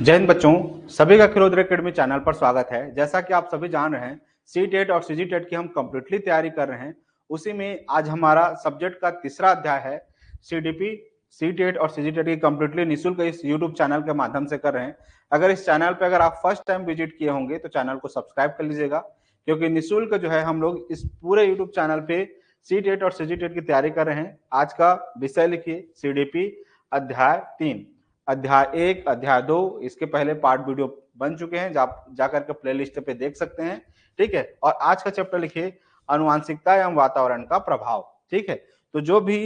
जय हिंद बच्चों, सभी का खिलौना एकेडमी चैनल पर स्वागत है। जैसा कि आप सभी जान रहे हैं, सी टेट और सीजी टेट की हम कंप्लीटली तैयारी कर रहे हैं। उसी में आज हमारा सब्जेक्ट का तीसरा अध्याय है। सीडीपी, सी टेट और सीजी टेट की कंप्लीटली निःशुल्क इस यूट्यूब चैनल के माध्यम से कर रहे हैं। अगर इस चैनल पर अगर आप फर्स्ट टाइम विजिट किए होंगे तो चैनल को सब्सक्राइब कर लीजिएगा, क्योंकि निःशुल्क जो है हम लोग इस पूरे यूट्यूब चैनल पे सी टेट और सीजी टेट की तैयारी कर रहे हैं। आज का विषय लिखिए सीडीपी अध्याय 3, अध्याय 1, अध्याय 2, इसके पहले पार्ट वीडियो बन चुके हैं, जाकर के प्लेलिस्ट पे देख सकते हैं। ठीक है। और आज का चैप्टर लिखिए आनुवांशिकता एवं वातावरण का प्रभाव। ठीक है। तो जो भी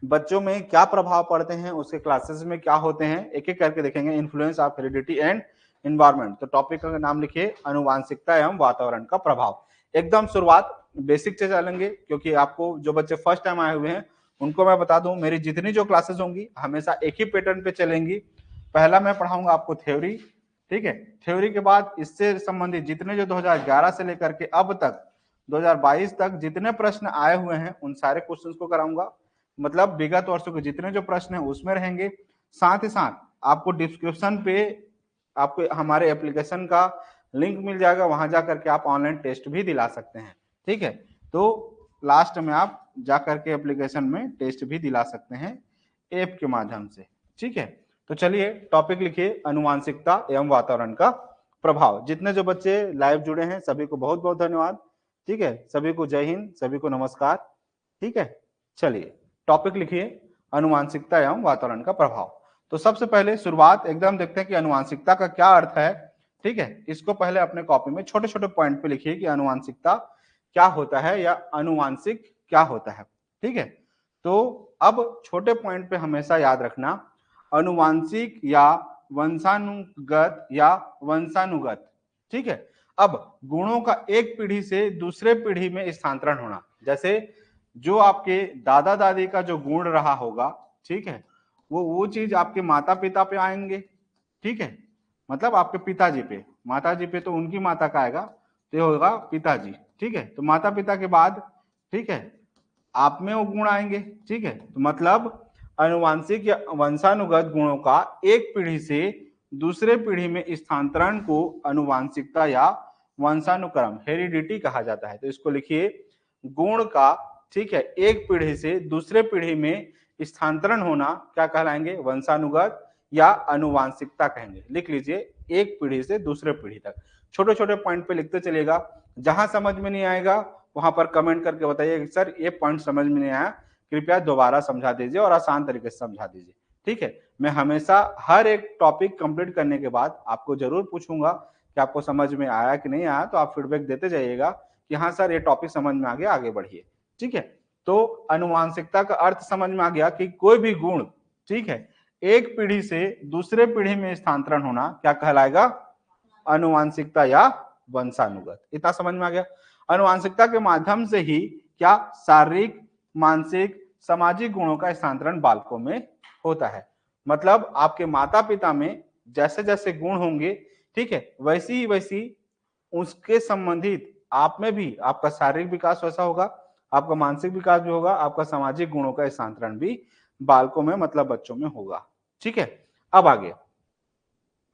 बच्चों में क्या प्रभाव पड़ते हैं, उसके क्लासेस में क्या होते हैं, एक एक करके देखेंगे। Influence of heredity and environment. तो टॉपिक का नाम लिखिए आनुवांशिकता एवं वातावरण का प्रभाव। एकदम शुरुआत बेसिक से चलेंगे, क्योंकि आपको जो बच्चे फर्स्ट टाइम आए हुए हैं उनको मैं बता दूं, मेरी जितनी जो क्लासेस होंगी हमेशा एक ही पैटर्न पे चलेंगी। पहला मैं पढ़ाऊंगा आपको थ्योरी। ठीक है। थ्योरी के बाद इससे संबंधित जितने जो 2011 से लेकर के अब तक 2022 तक जितने प्रश्न आए हुए हैं उन सारे क्वेश्चंस को कराऊंगा। मतलब विगत वर्षों के जितने जो प्रश्न हैं उसमें रहेंगे। साथ ही साथ आपको डिस्क्रिप्शन पे आपको हमारे एप्लीकेशन का लिंक मिल जाएगा, वहां जाकर के आप ऑनलाइन टेस्ट भी दिला सकते हैं। ठीक है। तो लास्ट में आप जाकर के एप्लीकेशन में टेस्ट भी दिला सकते हैं ऐप के माध्यम से। ठीक है। तो चलिए टॉपिक लिखिए आनुवांशिकता एवं वातावरण का प्रभाव। जितने जो बच्चे लाइव जुड़े हैं सभी को बहुत बहुत धन्यवाद। ठीक है। सभी को जय हिंद, सभी को नमस्कार। ठीक है। चलिए टॉपिक लिखिए आनुवांशिकता एवं वातावरण का प्रभाव। तो सबसे पहले शुरुआत एकदम देखते हैं कि आनुवांशिकता का क्या अर्थ है। ठीक है। इसको पहले अपने कॉपी में छोटे छोटे पॉइंट पे लिखिए कि आनुवांशिकता क्या होता है या आनुवांशिक क्या होता है। ठीक है। तो अब छोटे पॉइंट पे हमेशा याद रखना, आनुवांशिक या वंशानुगत या वंशानुगत। ठीक है। अब गुणों का एक पीढ़ी से दूसरे पीढ़ी में स्थानांतरण होना, जैसे जो आपके दादा दादी का जो गुण रहा होगा, ठीक है, वो चीज आपके माता पिता पे आएंगे। ठीक है। मतलब आपके पिताजी पे, माता जी पे तो उनकी माता का आएगा, तो ये होगा पिताजी। ठीक है। तो माता पिता के बाद, ठीक है, आप में वो गुण आएंगे। ठीक है। तो मतलब आनुवांशिक या वंशानुगत गुणों का एक पीढ़ी से दूसरे पीढ़ी में स्थानांतरण को आनुवांशिकता या वंशानुक्रम हेरिडिटी कहा जाता है। तो इसको लिखिए गुण का, ठीक है, एक पीढ़ी से दूसरे पीढ़ी में स्थानांतरण होना क्या कहलाएंगे, वंशानुगत या आनुवांशिकता कहेंगे। लिख लीजिए एक पीढ़ी से दूसरे पीढ़ी तक। छोटे छोटे पॉइंट पे लिखते चलिएगा। जहां समझ में नहीं आएगा वहां पर कमेंट करके बताइए सर ये पॉइंट समझ में नहीं आया, कृपया दोबारा समझा दीजिए और आसान तरीके से समझा दीजिए। ठीक है। मैं हमेशा हर एक टॉपिक कंप्लीट करने के बाद आपको जरूर पूछूंगा कि आपको समझ में आया कि नहीं आया, तो आप फीडबैक देते जाइएगा कि हाँ सर ये टॉपिक समझ में आ गया, आगे बढ़िए। ठीक है। तो आनुवांशिकता का अर्थ समझ में आ गया कि कोई भी गुण, ठीक है, एक पीढ़ी से दूसरे पीढ़ी में स्थानांतरण होना क्या कहलाएगा, आनुवांशिकता या वंशानुगत। इतना समझ में आ गया। आनुवांशिकता के माध्यम से ही क्या शारीरिक, मानसिक, सामाजिक गुणों का स्थानांतरण बालकों में होता है। मतलब आपके माता पिता में जैसे जैसे गुण होंगे, ठीक है, वैसी ही वैसी उसके संबंधित आप में भी आपका शारीरिक विकास वैसा होगा, आपका मानसिक विकास भी होगा, आपका सामाजिक गुणों का स्थानांतरण भी बालकों में मतलब बच्चों में होगा। ठीक है। अब आगे,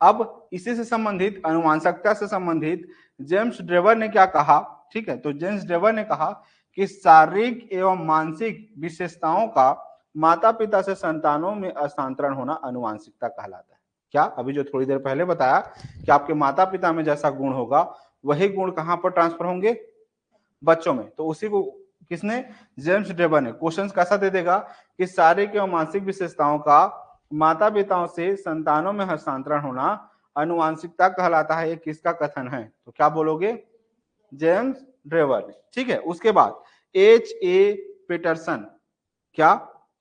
अब इसी से संबंधित अनुवांशिकता से संबंधित जेम्स ड्रेवर ने क्या कहा। ठीक है। तो जेम्स ड्रेवर ने कहा कि शारीरिक एवं मानसिक विशेषताओं का माता पिता से संतानों में हस्तांतरण होना अनुवांशिकता कहलाता है। क्या अभी जो थोड़ी देर पहले बताया कि आपके माता पिता में जैसा गुण होगा वही गुण कहां पर ट्रांसफर होंगे, बच्चों में। तो उसी को किसने, जेम्स ड्रेवर ने। क्वेश्चन कैसा दे देगा कि शारीरिक एवं मानसिक विशेषताओं का माता पिताओं से संतानों में हस्तांतरण होना अनुवांशिकता कहलाता है। ये किसका कथन है, तो क्या बोलोगे, जेम्स ड्रेवर ने। ठीक है। उसके बाद एच ए पीटरसन, क्या,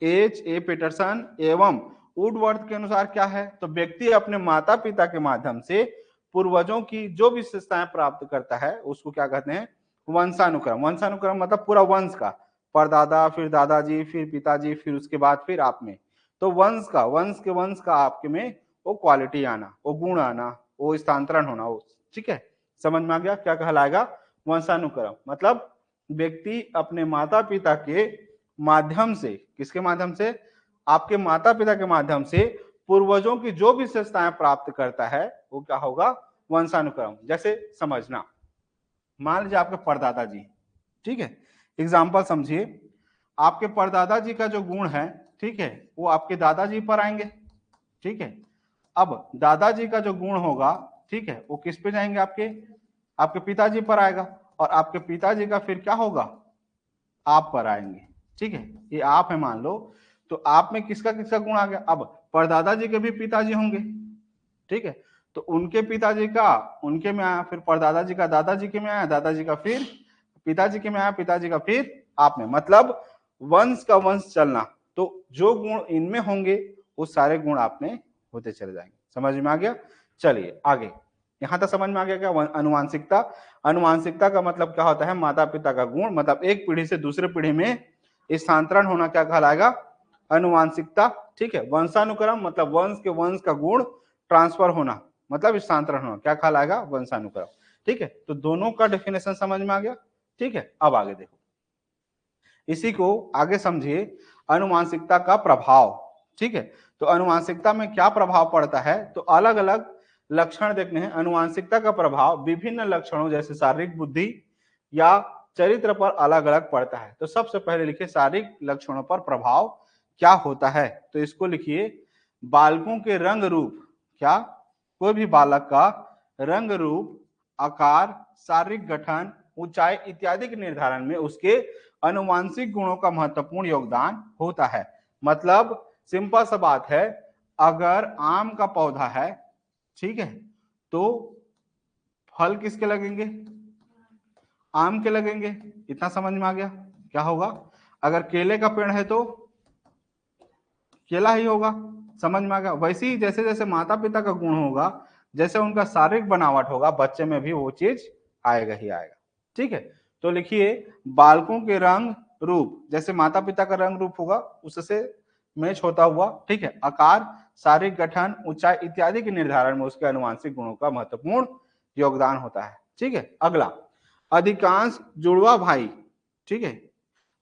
एच ए पीटरसन एवं वुडवर्थ के अनुसार क्या है, तो व्यक्ति अपने माता पिता के माध्यम से पूर्वजों की जो विशेषताएं प्राप्त करता है उसको क्या कहते हैं, वंशानुक्रम। वंशानुक्रम मतलब पूरा वंश का, परदादा, फिर दादाजी, फिर पिताजी, फिर उसके बाद फिर आप में। तो वंश का आपके में वो क्वालिटी आना, वो गुण आना, वो स्थानांतरण होना, वो। ठीक है। समझ में आ गया क्या कहलाएगा, वंशानुक्रम। मतलब व्यक्ति अपने माता पिता के माध्यम से, किसके माध्यम से, आपके माता पिता के माध्यम से पूर्वजों की जो विशेषताएं प्राप्त करता है वो क्या होगा, वंशानुक्रम। जैसे समझना, मान लीजिए आपके परदादा जी, ठीक है, एग्जाम्पल समझिए, आपके परदादा जी का जो गुण है, ठीक है, वो आपके दादाजी पर आएंगे, ठीक है। अब दादाजी का जो गुण होगा, ठीक है, वो किस पे जाएंगे, आपके आपके पिताजी पर आएगा, और आपके पिताजी का फिर क्या होगा, आप पर आएंगे, ठीक है। ये आप है मान लो, तो आप में किसका किसका गुण आ गया, अब परदादा जी के भी पिताजी होंगे, ठीक है, तो उनके पिताजी का उनके में आया, फिर परदादा जी का दादाजी के में आया, दादाजी का फिर पिताजी के में आया, पिताजी का फिर आप में, मतलब वंश का वंश चलना। तो जो गुण इनमें होंगे वो सारे गुण आप में होते चले जाएंगे। समझ में आ गया? चलिए आगे, यहां तक समझ में आ गया क्या? अनुवांशिकता, अनुवांशिकता का मतलब क्या होता है, माता पिता का गुण, मतलब एक पीढ़ी से दूसरे पीढ़ी में स्थानांतरण होना क्या कहलाएगा, अनुवांशिकता, ठीक है। वंशानुक्रम मतलब वंश के वंश का गुण ट्रांसफर होना, मतलब स्थानांतरण होना, क्या कहलाएगा, वंशानुक्रम, ठीक है। तो दोनों का डेफिनेशन समझ में आ गया, ठीक है। अब आगे देखो, इसी को आगे समझिए, अनुवांशिकता का प्रभाव, ठीक है। तो अनुवांशिकता में क्या प्रभाव पड़ता है, तो अलग अलग लक्षण देखने हैं। अनुवांशिकता का प्रभाव विभिन्न लक्षणों जैसे शारीरिक बुद्धि या चरित्र पर अलग अलग पड़ता है। तो सबसे पहले लिखिए शारीरिक लक्षणों पर प्रभाव क्या होता है, तो इसको लिखिए बालकों के रंग रूप, क्या, कोई भी बालक का रंग रूप, आकार, शारीरिक गठन, ऊंचाई इत्यादि के निर्धारण में उसके अनुवांशिक गुणों का महत्वपूर्ण योगदान होता है। मतलब सिंपल सा बात है, अगर आम का पौधा है, ठीक है, तो फल किसके लगेंगे, आम के लगेंगे, इतना समझ में आ गया। क्या होगा, अगर केले का पेड़ है तो केला ही होगा, समझ में आ गया। वैसे ही जैसे जैसे माता पिता का गुण होगा, जैसे उनका शारीरिक बनावट होगा, बच्चे में भी वो चीज आएगा ही आएगा, ठीक है। तो लिखिए बालकों के रंग रूप, जैसे माता पिता का रंग रूप होगा उससे मैच होता हुआ, ठीक है, आकार, शारीरिक गठन, ऊंचाई इत्यादि के निर्धारण में उसके अनुवांशिक गुणों का महत्वपूर्ण योगदान होता है, ठीक है। अगला, अधिकांश जुड़वा भाई, ठीक है,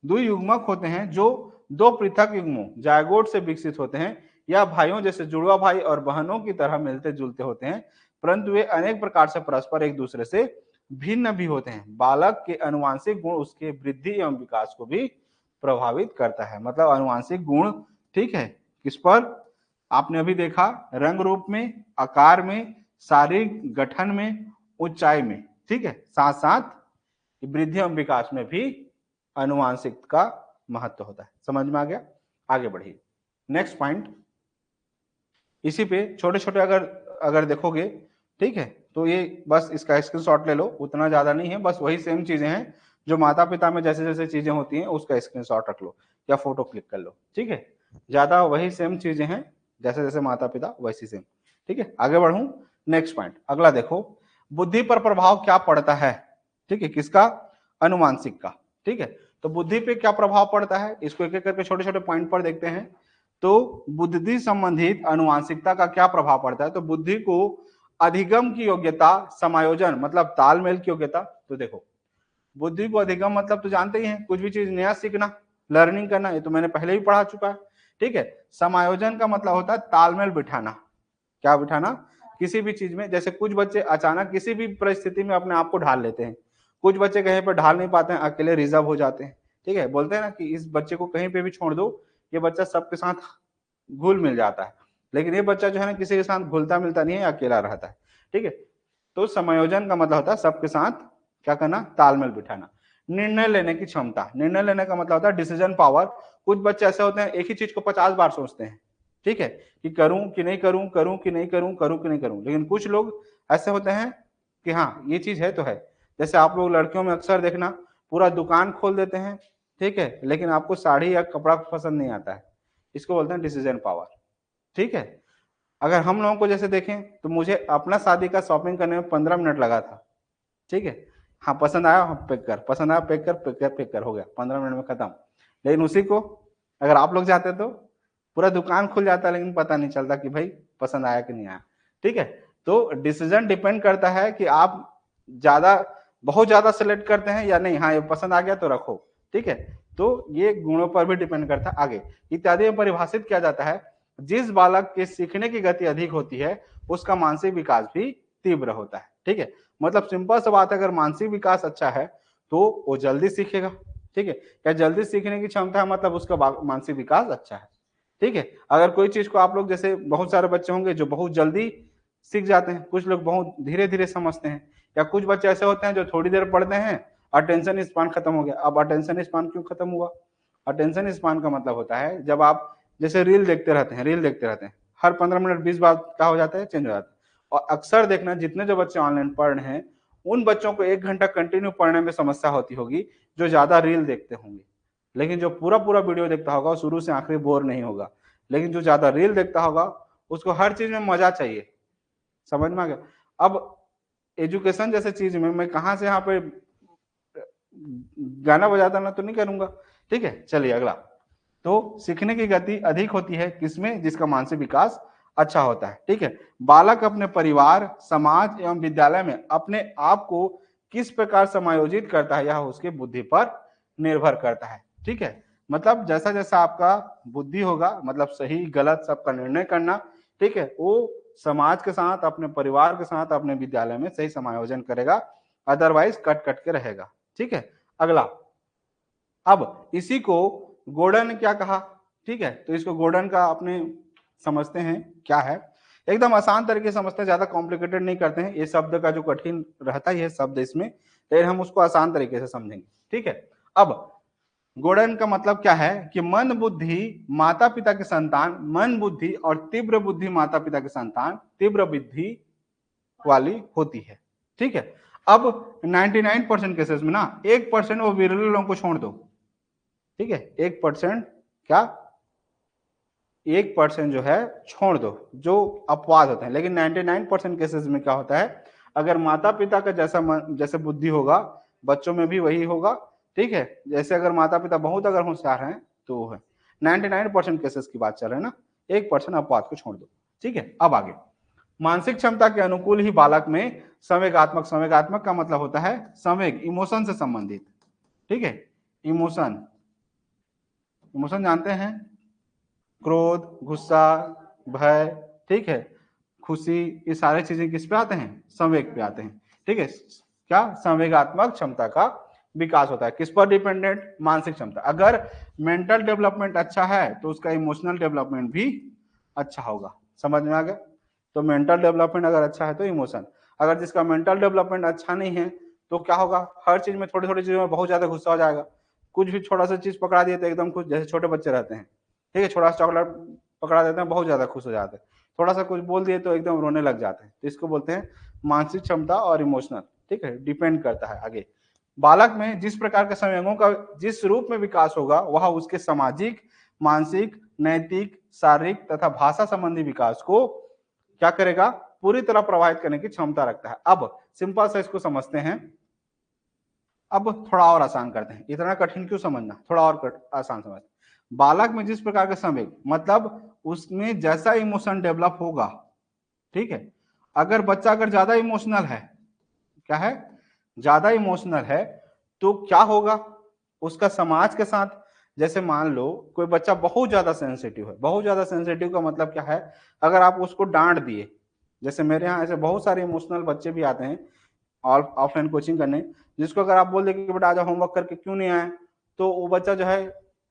द्वियुग्मक होते हैं जो दो पृथक युग्मों जायगोट से विकसित होते हैं, या भाइयों जैसे जुड़वा भाई और बहनों की तरह मिलते जुलते होते हैं, परंतु वे अनेक प्रकार से परस्पर एक दूसरे से भिन्न भी होते हैं। बालक के अनुवांशिक गुण उसके वृद्धि एवं विकास को भी प्रभावित करता है। मतलब अनुवांशिक गुण, ठीक है, किस पर, आपने अभी देखा रंग रूप में, आकार में, शारीरिक गठन में, ऊंचाई में, ठीक है, साथ साथ वृद्धि एवं विकास में भी अनुवांशिक का महत्व होता है। समझ में आ गया? आगे बढ़िए, नेक्स्ट पॉइंट, इसी पे छोटे छोटे अगर अगर देखोगे, ठीक है, तो ये बस इसका स्क्रीनशॉट ले लो, उतना ज्यादा नहीं है, बस वही सेम चीजें हैं जो माता पिता में जैसे जैसे चीजें होती हैं उसका स्क्रीनशॉट रख लो या फोटो क्लिक कर लो, ठीक है। ज्यादा वही सेम चीजें हैं, जैसे जैसे माता पिता वैसी सेम, ठीक है। आगे बढ़ूं, नेक्स्ट पॉइंट, अगला देखो, बुद्धि पर प्रभाव क्या पड़ता है, ठीक है, किसका, अनुवांशिक का, ठीक है। तो बुद्धि पे क्या प्रभाव पड़ता है, इसको एक एक करके छोटे छोटे पॉइंट पर देखते हैं। तो बुद्धि संबंधित अनुवांशिकता का क्या प्रभाव पड़ता है, तो बुद्धि को अधिगम की योग्यता, समायोजन मतलब तालमेल की योग्यता। तो देखो बुद्धि को अधिगम मतलब तो जानते ही हैं, कुछ भी चीज नया सीखना, लर्निंग करना, ये तो मैंने पहले ही पढ़ा चुका है, ठीक है। समायोजन का मतलब होता है तालमेल बिठाना, क्या बिठाना, किसी भी चीज में। जैसे कुछ बच्चे अचानक किसी भी परिस्थिति में अपने आप को ढाल लेते हैं, कुछ बच्चे कहीं पर ढाल नहीं पाते हैं, अकेले रिजर्व हो जाते हैं, ठीक है। बोलते हैं ना कि इस बच्चे को कहीं पे भी छोड़ दो, ये बच्चा सबके साथ घुल मिल जाता है, लेकिन ये बच्चा जो है ना किसी के साथ घुलता मिलता नहीं है, अकेला रहता है, ठीक है। तो समायोजन का मतलब होता है सबके साथ क्या करना, तालमेल बिठाना। निर्णय लेने की क्षमता, निर्णय लेने का मतलब होता है डिसीजन पावर। कुछ बच्चे ऐसे होते हैं एक ही चीज को 50 बार सोचते हैं, ठीक है, कि करूं कि नहीं करूं, करूं कि नहीं करूं, करूं कि नहीं करूं। लेकिन कुछ लोग ऐसे होते हैं कि हाँ ये चीज है तो है। जैसे आप लोग लड़कियों में अक्सर देखना, पूरा दुकान खोल देते हैं, ठीक है, लेकिन आपको साड़ी या कपड़ा पसंद नहीं आता है, इसको बोलते हैं डिसीजन पावर, ठीक है। अगर हम लोगों को जैसे देखें तो मुझे अपना शादी का शॉपिंग करने में 15 मिनट लगा था, ठीक है। हाँ पसंद आया, हाँ पैक कर, पसंद आया पैक कर, पैक कर, पैक कर, हो गया 15 मिनट में खत्म। लेकिन उसी को अगर आप लोग जाते तो पूरा दुकान खुल जाता, लेकिन पता नहीं चलता कि भाई पसंद आया कि नहीं आया, ठीक है। तो डिसीजन डिपेंड करता है कि आप ज्यादा बहुत ज्यादा सिलेक्ट करते हैं या नहीं, हाँ ये पसंद आ गया तो रखो, ठीक है। तो ये गुणों पर भी डिपेंड करता है। आगे इत्यादि में परिभाषित किया जाता है जिस बालक के सीखने की गति अधिक होती है उसका मानसिक विकास भी तीव्र होता है। ठीक है, मतलब सिंपल सा बात है, अगर मानसिक विकास अच्छा है तो वो जल्दी सीखेगा। ठीक है, क्या जल्दी सीखने की क्षमता है मतलब उसका मानसिक विकास अच्छा है। ठीक है, अगर कोई चीज को आप लोग, जैसे बहुत सारे बच्चे होंगे जो बहुत जल्दी सीख जाते हैं, कुछ लोग बहुत धीरे धीरे समझते हैं, या कुछ बच्चे ऐसे होते हैं जो थोड़ी देर पढ़ते हैं, अटेंशन स्पान खत्म हो गया। अब अटेंशन स्पान क्यों खत्म हुआ? अटेंशन स्पान का मतलब होता है जब आप जैसे रील देखते रहते हैं, रील देखते रहते हैं, हर 15 मिनट 20 बार क्या हो जाता है, चेंज हो जाता है। और अक्सर देखना, जितने जो बच्चे ऑनलाइन पढ़ रहे हैं उन बच्चों को 1 घंटा कंटिन्यू पढ़ने में समस्या होती होगी जो ज्यादा रील देखते होंगे। लेकिन जो पूरा पूरा वीडियो देखता होगा शुरू से आखिरी बोर नहीं होगा। लेकिन जो ज्यादा रील देखता होगा उसको हर चीज में मजा चाहिए। समझ में आ गया? अब एजुकेशन जैसे चीज में मैं कहां से यहाँ पे गाना बजाता ना तो नहीं करूंगा। ठीक है, चलिए अगला। तो सीखने की गति अधिक होती है किसमें? जिसका मानसिक विकास अच्छा होता है। ठीक है, बालक अपने परिवार, समाज एवं विद्यालय में अपने आप को किस प्रकार समायोजित करता है यह उसके बुद्धि पर निर्भर करता है। ठीक है, मतलब जैसा जैसा आपका बुद्धि होगा, मतलब सही गलत सबका निर्णय करना, ठीक है, वो समाज के साथ, अपने परिवार के साथ, अपने विद्यालय में सही समायोजन करेगा, अदरवाइज कट कट के रहेगा। ठीक है, अगला। अब इसी को गोर्डन ने क्या कहा? ठीक है, तो इसको गोर्डन का अपने समझते हैं क्या है। एकदम आसान तरीके से समझते हैं, ज्यादा कॉम्प्लिकेटेड नहीं करते हैं। ये शब्द का जो कठिन रहता है ये शब्द इसमें, लेकिन हम उसको आसान तरीके से समझेंगे। ठीक है, अब गोर्डन का मतलब क्या है कि मन बुद्धि माता पिता के संतान, मन बुद्धि और तीव्र बुद्धि माता पिता के संतान तीव्र बुद्धि वाली होती है। ठीक है, अब 99% केसेस में ना 1% वो विरल लोगों को छोड़ दो। ठीक है, 1% क्या, 1% जो है छोड़ दो जो अपवाद होते हैं। लेकिन 99% केसेस में क्या होता है, अगर माता पिता का जैसे बुद्धि होगा बच्चों में भी वही होगा। ठीक है, जैसे अगर माता पिता बहुत अगर होशियार हैं तो वो है। 99% केसेस की बात चल रही है ना, 1% अपवाद को छोड़ दो। ठीक है, अब आगे। मानसिक क्षमता के अनुकूल ही बालक में संवेगात्मक, संवेगात्मक का मतलब होता है संवेग, इमोशन से संबंधित। ठीक है, इमोशन, इमोशन जानते हैं, क्रोध, गुस्सा, भय, ठीक है, खुशी, ये सारे चीजें किस पे आते हैं? संवेग पे आते हैं। ठीक है, क्या संवेगात्मक क्षमता का विकास होता है किस पर डिपेंडेंट? मानसिक क्षमता। अगर मेंटल डेवलपमेंट अच्छा है तो उसका इमोशनल डेवलपमेंट भी अच्छा होगा। समझ में आ गया? तो मेंटल डेवलपमेंट अगर अच्छा है तो इमोशन, अगर जिसका मेंटल डेवलपमेंट अच्छा नहीं है तो क्या होगा, हर चीज में, थोड़ी थोड़ी चीजों में बहुत ज्यादा गुस्सा हो जाएगा। कुछ भी छोटा सा चीज पकड़ा दिए तो एकदम खुश, जैसे छोटे बच्चे रहते हैं। ठीक है, छोटा सा चॉकलेट पकड़ा देते हैं बहुत ज्यादा खुश हो जाते हैं, थोड़ा सा कुछ बोल दिए तो एकदम रोने लग जाते हैं। तो इसको बोलते हैं मानसिक क्षमता और इमोशनल। ठीक है, डिपेंड करता है। आगे, बालक में जिस प्रकार के संवेगों का जिस रूप में विकास होगा वह उसके सामाजिक, मानसिक, नैतिक, शारीरिक तथा भाषा संबंधी विकास को क्या करेगा? पूरी तरह प्रभावित करने की क्षमता रखता है। अब सिंपल सा इसको समझते हैं, अब थोड़ा और आसान करते हैं। इतना कठिन क्यों समझना, थोड़ा और आसान समझ। बालक में जिस प्रकार का संवेग, मतलब उसमें जैसा इमोशन डेवलप होगा। ठीक है, अगर बच्चा अगर ज्यादा इमोशनल है, क्या है, ज्यादा इमोशनल है, तो क्या होगा उसका समाज के साथ, जैसे मान लो कोई बच्चा बहुत ज्यादा सेंसिटिव है। बहुत ज्यादा सेंसिटिव का मतलब क्या है, अगर आप उसको डांट दिए, जैसे मेरे यहाँ ऐसे बहुत सारे इमोशनल बच्चे भी आते हैं ऑफलाइन कोचिंग करने, जिसको अगर आप बोल दे कि बेटा आज होमवर्क करके क्यों नहीं आए, तो वो बच्चा जो है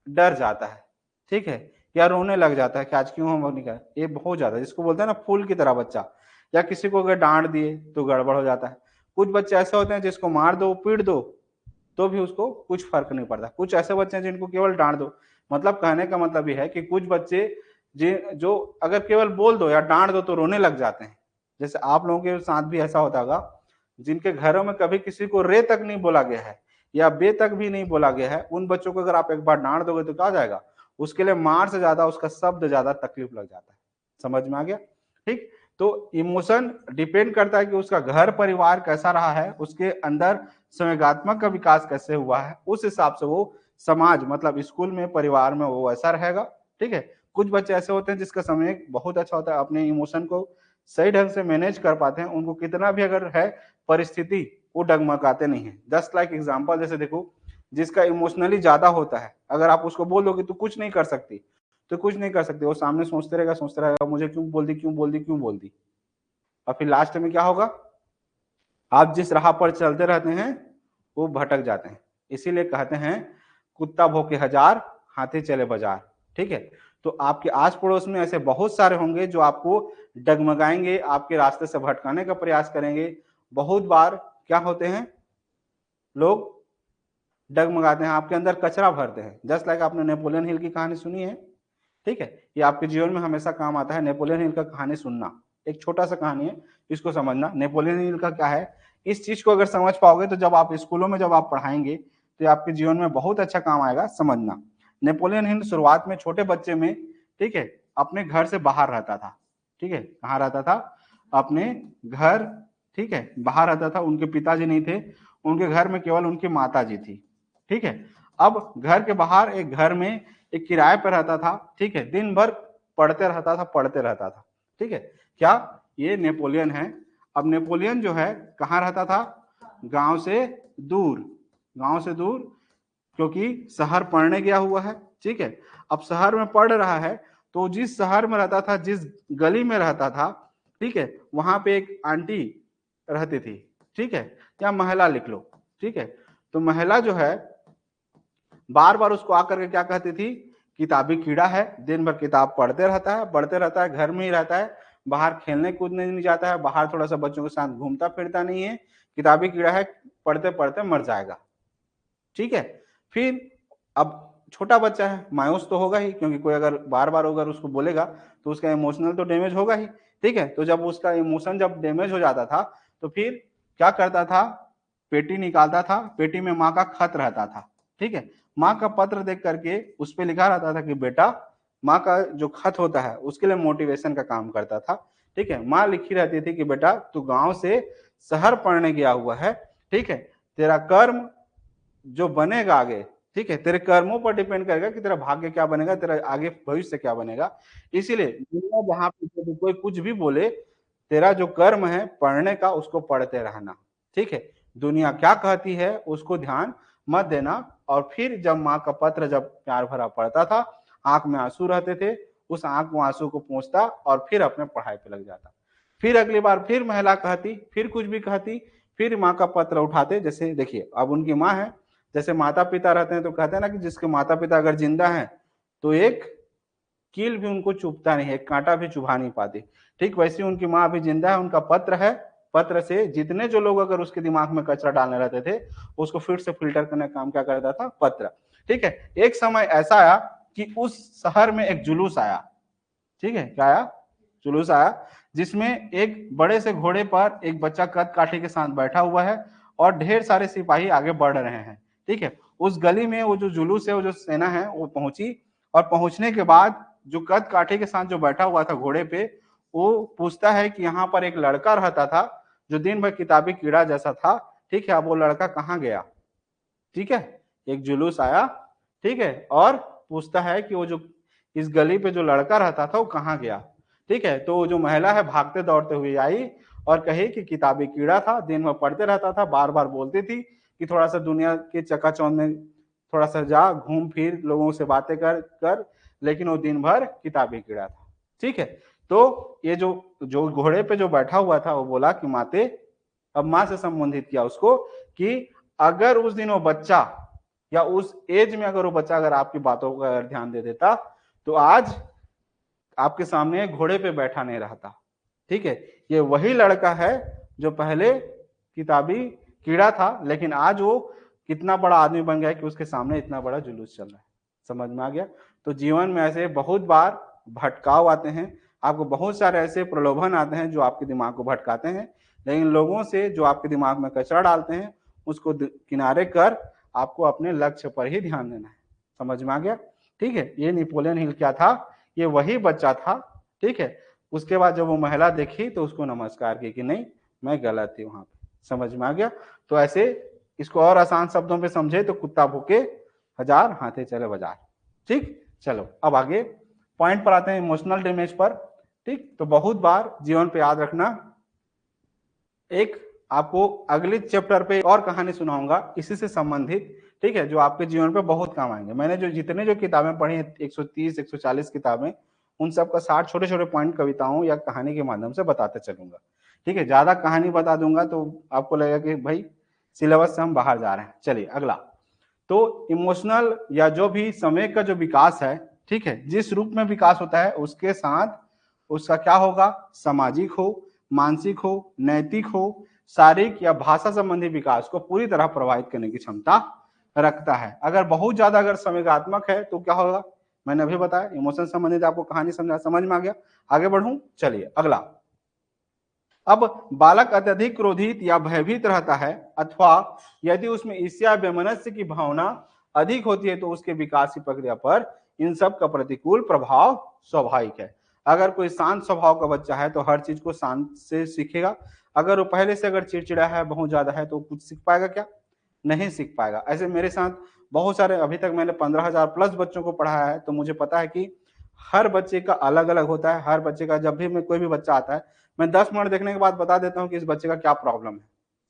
डर जाता है। ठीक है, या रोने लग जाता है कि आज क्यों होमवर्क नहीं करा। ये बहुत ज्यादा, जिसको बोलते हैं ना फूल की तरह बच्चा। या किसी को अगर डांट दिए तो गड़बड़ हो जाता है। कुछ बच्चे ऐसे होते हैं जिसको मार दो, पीट दो, तो भी उसको कुछ फर्क नहीं पड़ता। कुछ ऐसे बच्चे हैं जिनको केवल डांट दो, मतलब कहने का मतलब ये है कि कुछ बच्चे जो अगर केवल बोल दो या डांट दो तो रोने लग जाते हैं। जैसे आप लोगों के साथ भी ऐसा होता होगा, जिनके घरों में कभी किसी को रे तक नहीं बोला गया है या बे तक भी नहीं बोला गया है, उन बच्चों को अगर आप एक बार डांट दोगे तो क्या हो जाएगा, उसके लिए मार से ज्यादा उसका शब्द ज्यादा तकलीफ लग जाता है। समझ में आ गया? ठीक, तो इमोशन डिपेंड करता है कि उसका घर परिवार कैसा रहा है, उसके अंदर संवेगात्मक का विकास कैसे हुआ है, उस हिसाब से वो समाज, मतलब स्कूल में, परिवार में वो ऐसा रहेगा। ठीक है, कुछ बच्चे ऐसे होते हैं जिसका संवेग बहुत अच्छा होता है, अपने इमोशन को सही ढंग से मैनेज कर पाते हैं, उनको कितना भी अगर है परिस्थिति वो डगमगाते नहीं है। जस्ट लाइक एग्जांपल, जैसे देखो, जिसका इमोशनली ज्यादा होता है, अगर आप उसको बोल दोगे तो कुछ नहीं कर सकती, तो कुछ नहीं कर सकते, वो सामने सोचते रहेगा मुझे क्यों बोल दी, क्यों बोल दी, क्यों बोल दी। और फिर लास्ट में क्या होगा, आप जिस राह पर चलते रहते हैं वो भटक जाते हैं। इसीलिए कहते हैं कुत्ता भौंके हजार, हाथी चले बाजार। ठीक है, तो आपके आस पड़ोस में ऐसे बहुत सारे होंगे जो आपको डगमगाएंगे, आपके रास्ते से भटकाने का प्रयास करेंगे। बहुत बार क्या होते हैं, लोग डगमगाते हैं, आपके अंदर कचरा भरते हैं। जस्ट लाइक आपने नेपोलियन हिल की कहानी सुनी है, ठीक है, ये आपके जीवन में हमेशा काम आता है। नेपोलियन हिल का कहानी सुनना, एक छोटा सा कहानी है, इसको समझना। नेपोलियन हिल का क्या है, इस चीज को अगर समझ पाओगे तो जब आप स्कूलों में जब आप पढ़ाएंगे तो आपके जीवन में बहुत अच्छा काम आएगा। समझना, नेपोलियन हिल शुरुआत में छोटे बच्चे में, ठीक है, अपने घर से बाहर रहता था। ठीक है, कहाँ रहता था, अपने घर, ठीक है, बाहर रहता था। उनके पिताजी नहीं थे, उनके घर में केवल उनकी माता जी थी। ठीक है, अब घर के बाहर एक घर में एक किराए पर रहता था। ठीक है, दिन भर पढ़ते रहता था। ठीक है, क्या ये नेपोलियन है। अब नेपोलियन जो है कहाँ रहता था, गांव से दूर, गांव से दूर, क्योंकि शहर पढ़ने गया हुआ है। ठीक है, अब शहर में पढ़ रहा है, तो जिस शहर में रहता था, जिस गली में रहता था, ठीक है, वहां पे एक आंटी रहती थी। ठीक है, या महिला लिख लो। ठीक है, तो महिला जो है बार बार उसको आकर के क्या कहती थी, किताबी कीड़ा है, दिन भर किताब पढ़ते रहता है, घर में ही रहता है, बाहर खेलने कूदने नहीं जाता है, बाहर थोड़ा सा बच्चों के साथ घूमता फिरता नहीं है, किताबी कीड़ा है, पढ़ते पढ़ते मर जाएगा। ठीक है, फिर अब छोटा बच्चा है, मायूस तो होगा ही, क्योंकि कोई अगर बार बार अगर उसको बोलेगा तो उसका इमोशनल तो डैमेज होगा ही। ठीक है, तो जब उसका इमोशन जब डैमेज हो जाता था तो फिर क्या करता था, पेटी निकालता था, पेटी में माँ का खत रहता था। ठीक है, माँ का पत्र देख करके उस पर लिखा रहता था कि बेटा, माँ का जो खत होता है उसके लिए मोटिवेशन का काम करता था। ठीक है, माँ लिखी रहती थी कि बेटा तू गांव से शहर पढ़ने गया हुआ है। ठीक है, तेरा कर्म जो बनेगा आगे, ठीक है, तेरे कर्मों पर डिपेंड करेगा कि तेरा भाग्य क्या बनेगा, तेरा आगे भविष्य क्या बनेगा। इसीलिए दुनिया जहां पे कोई कुछ भी बोले, तेरा जो कर्म है पढ़ने का, उसको पढ़ते रहना। ठीक है, दुनिया क्या कहती है उसको ध्यान मत देना। और फिर जब माँ का पत्र जब प्यार भरा पढ़ता था, आंख में आंसू रहते थे, उस आंख में आंसू को पोंछता और फिर अपने पढ़ाई पे लग जाता। फिर अगली बार फिर महिला कहती, फिर कुछ भी कहती, फिर माँ का पत्र उठाते। जैसे देखिए अब उनकी माँ है, जैसे माता पिता रहते हैं तो कहते हैं ना कि जिसके माता पिता अगर जिंदा हैं तो एक कील भी उनको चुभता नहीं है, एक कांटा भी चुभा नहीं पाती। ठीक वैसे उनकी माँ अभी जिंदा है, उनका पत्र है, पत्र से जितने जो लोग अगर उसके दिमाग में कचरा डालने रहते थे उसको फिर से फिल्टर करने का काम क्या करता था, पत्र। ठीक है, एक समय ऐसा आया कि उस शहर में एक जुलूस आया। ठीक है, क्या आया, जुलूस आया, जिसमें एक बड़े से घोड़े पर एक बच्चा कद काठी के साथ बैठा हुआ है और ढेर सारे सिपाही आगे बढ़ रहे हैं। ठीक है, उस गली में वो जो जुलूस है, वो जो सेना है वो पहुंची, और पहुंचने के बाद जो कद काठी के साथ जो बैठा हुआ था घोड़े पे, वो पूछता है कि यहाँ पर एक लड़का रहता था जो दिन भर किताबी कीड़ा जैसा था। ठीक है, अब वो लड़का कहाँ गया। ठीक है, एक जुलूस आया, ठीक है, और पूछता है कि वो जो इस गली पे जो लड़का रहता था वो कहाँ गया। ठीक है, तो जो महिला है भागते दौड़ते हुए आई और कही कि किताबी कीड़ा था, दिन में पढ़ते रहता था, बार बार बोलती थी कि थोड़ा सा दुनिया के चकाचौंध में थोड़ा सा जा, घूम फिर, लोगों से बातें कर कर, लेकिन वो दिन भर किताबी कीड़ा था। ठीक है, तो ये जो जो घोड़े पे जो बैठा हुआ था वो बोला कि माते, अब माँ से संबंधित किया उसको कि अगर उस दिन वो बच्चा या उस एज में अगर वो बच्चा अगर आपकी बातों को अगर ध्यान दे देता तो आज आपके सामने घोड़े पे बैठा नहीं रहता। ठीक है, ये वही लड़का है जो पहले किताबी कीड़ा था, लेकिन आज वो कितना बड़ा आदमी बन गया है कि उसके सामने इतना बड़ा जुलूस चल रहा है। समझ में आ गया। तो जीवन में ऐसे बहुत बार भटकाव आते हैं, आपको बहुत सारे ऐसे प्रलोभन आते हैं जो आपके दिमाग को भटकाते हैं, लेकिन लोगों से जो आपके दिमाग में कचरा डालते हैं उसको किनारे कर आपको अपने लक्ष्य पर ही ध्यान देना है। समझ में आ गया। ठीक है, ये नेपोलियन हिल क्या था, ये वही बच्चा था। ठीक है, उसके बाद जब वो महिला देखी तो उसको नमस्कार की कि नहीं, मैं गलत थी वहां पे। समझ में आ गया। तो ऐसे इसको और आसान शब्दों में समझे तो कुत्ता भूखे हजार, हाथी चले बाजार। ठीक, चलो अब आगे पॉइंट पर आते हैं, इमोशनल डैमेज पर। ठीक, तो बहुत बार जीवन पे याद रखना, एक आपको अगले चैप्टर पे और कहानी सुनाऊंगा इसी से संबंधित। ठीक है, जो आपके जीवन पे बहुत काम आएंगे। मैंने जो जितने जो किताबें पढ़ी हैं 130 140 किताबें, उन सब का 60 छोटे छोटे पॉइंट कविताओं या कहानी के माध्यम से बताते चलूंगा। ठीक है, ज्यादा कहानी बता दूंगा तो आपको लगेगा कि भाई सिलेबस से हम बाहर जा रहे हैं। चलिए अगला, तो इमोशनल या जो भी समय का जो विकास है, ठीक है, जिस रूप में विकास होता है उसके साथ उसका क्या होगा, सामाजिक हो, मानसिक हो, नैतिक हो, शारीरिक या भाषा संबंधी विकास को पूरी तरह प्रभावित करने की क्षमता रखता है। अगर बहुत ज्यादा अगर संवेगात्मक है तो क्या होगा, मैंने अभी बताया इमोशन संबंधित आपको कहानी समझ में आ गया। आगे बढ़ूं, चलिए अगला। अब बालक अत्यधिक क्रोधित या भयभीत रहता है अथवा यदि उसमें ईर्ष्या वैमनस्य की भावना अधिक होती है तो उसके विकास की प्रक्रिया पर इन सब का प्रतिकूल प्रभाव स्वाभाविक है। अगर कोई शांत स्वभाव का बच्चा है तो हर चीज को शांत से सीखेगा। अगर वो पहले से अगर चिड़चिड़ा है, बहुत ज्यादा है, तो कुछ सीख पाएगा क्या, नहीं सीख पाएगा। ऐसे मेरे साथ बहुत सारे, अभी तक मैंने 15,000 प्लस बच्चों को पढ़ाया है, तो मुझे पता है कि हर बच्चे का अलग अलग होता है। हर बच्चे का, जब भी मैं कोई भी बच्चा आता है मैं 10 मिनट देखने के बाद बता देता हूँ कि इस बच्चे का क्या प्रॉब्लम है।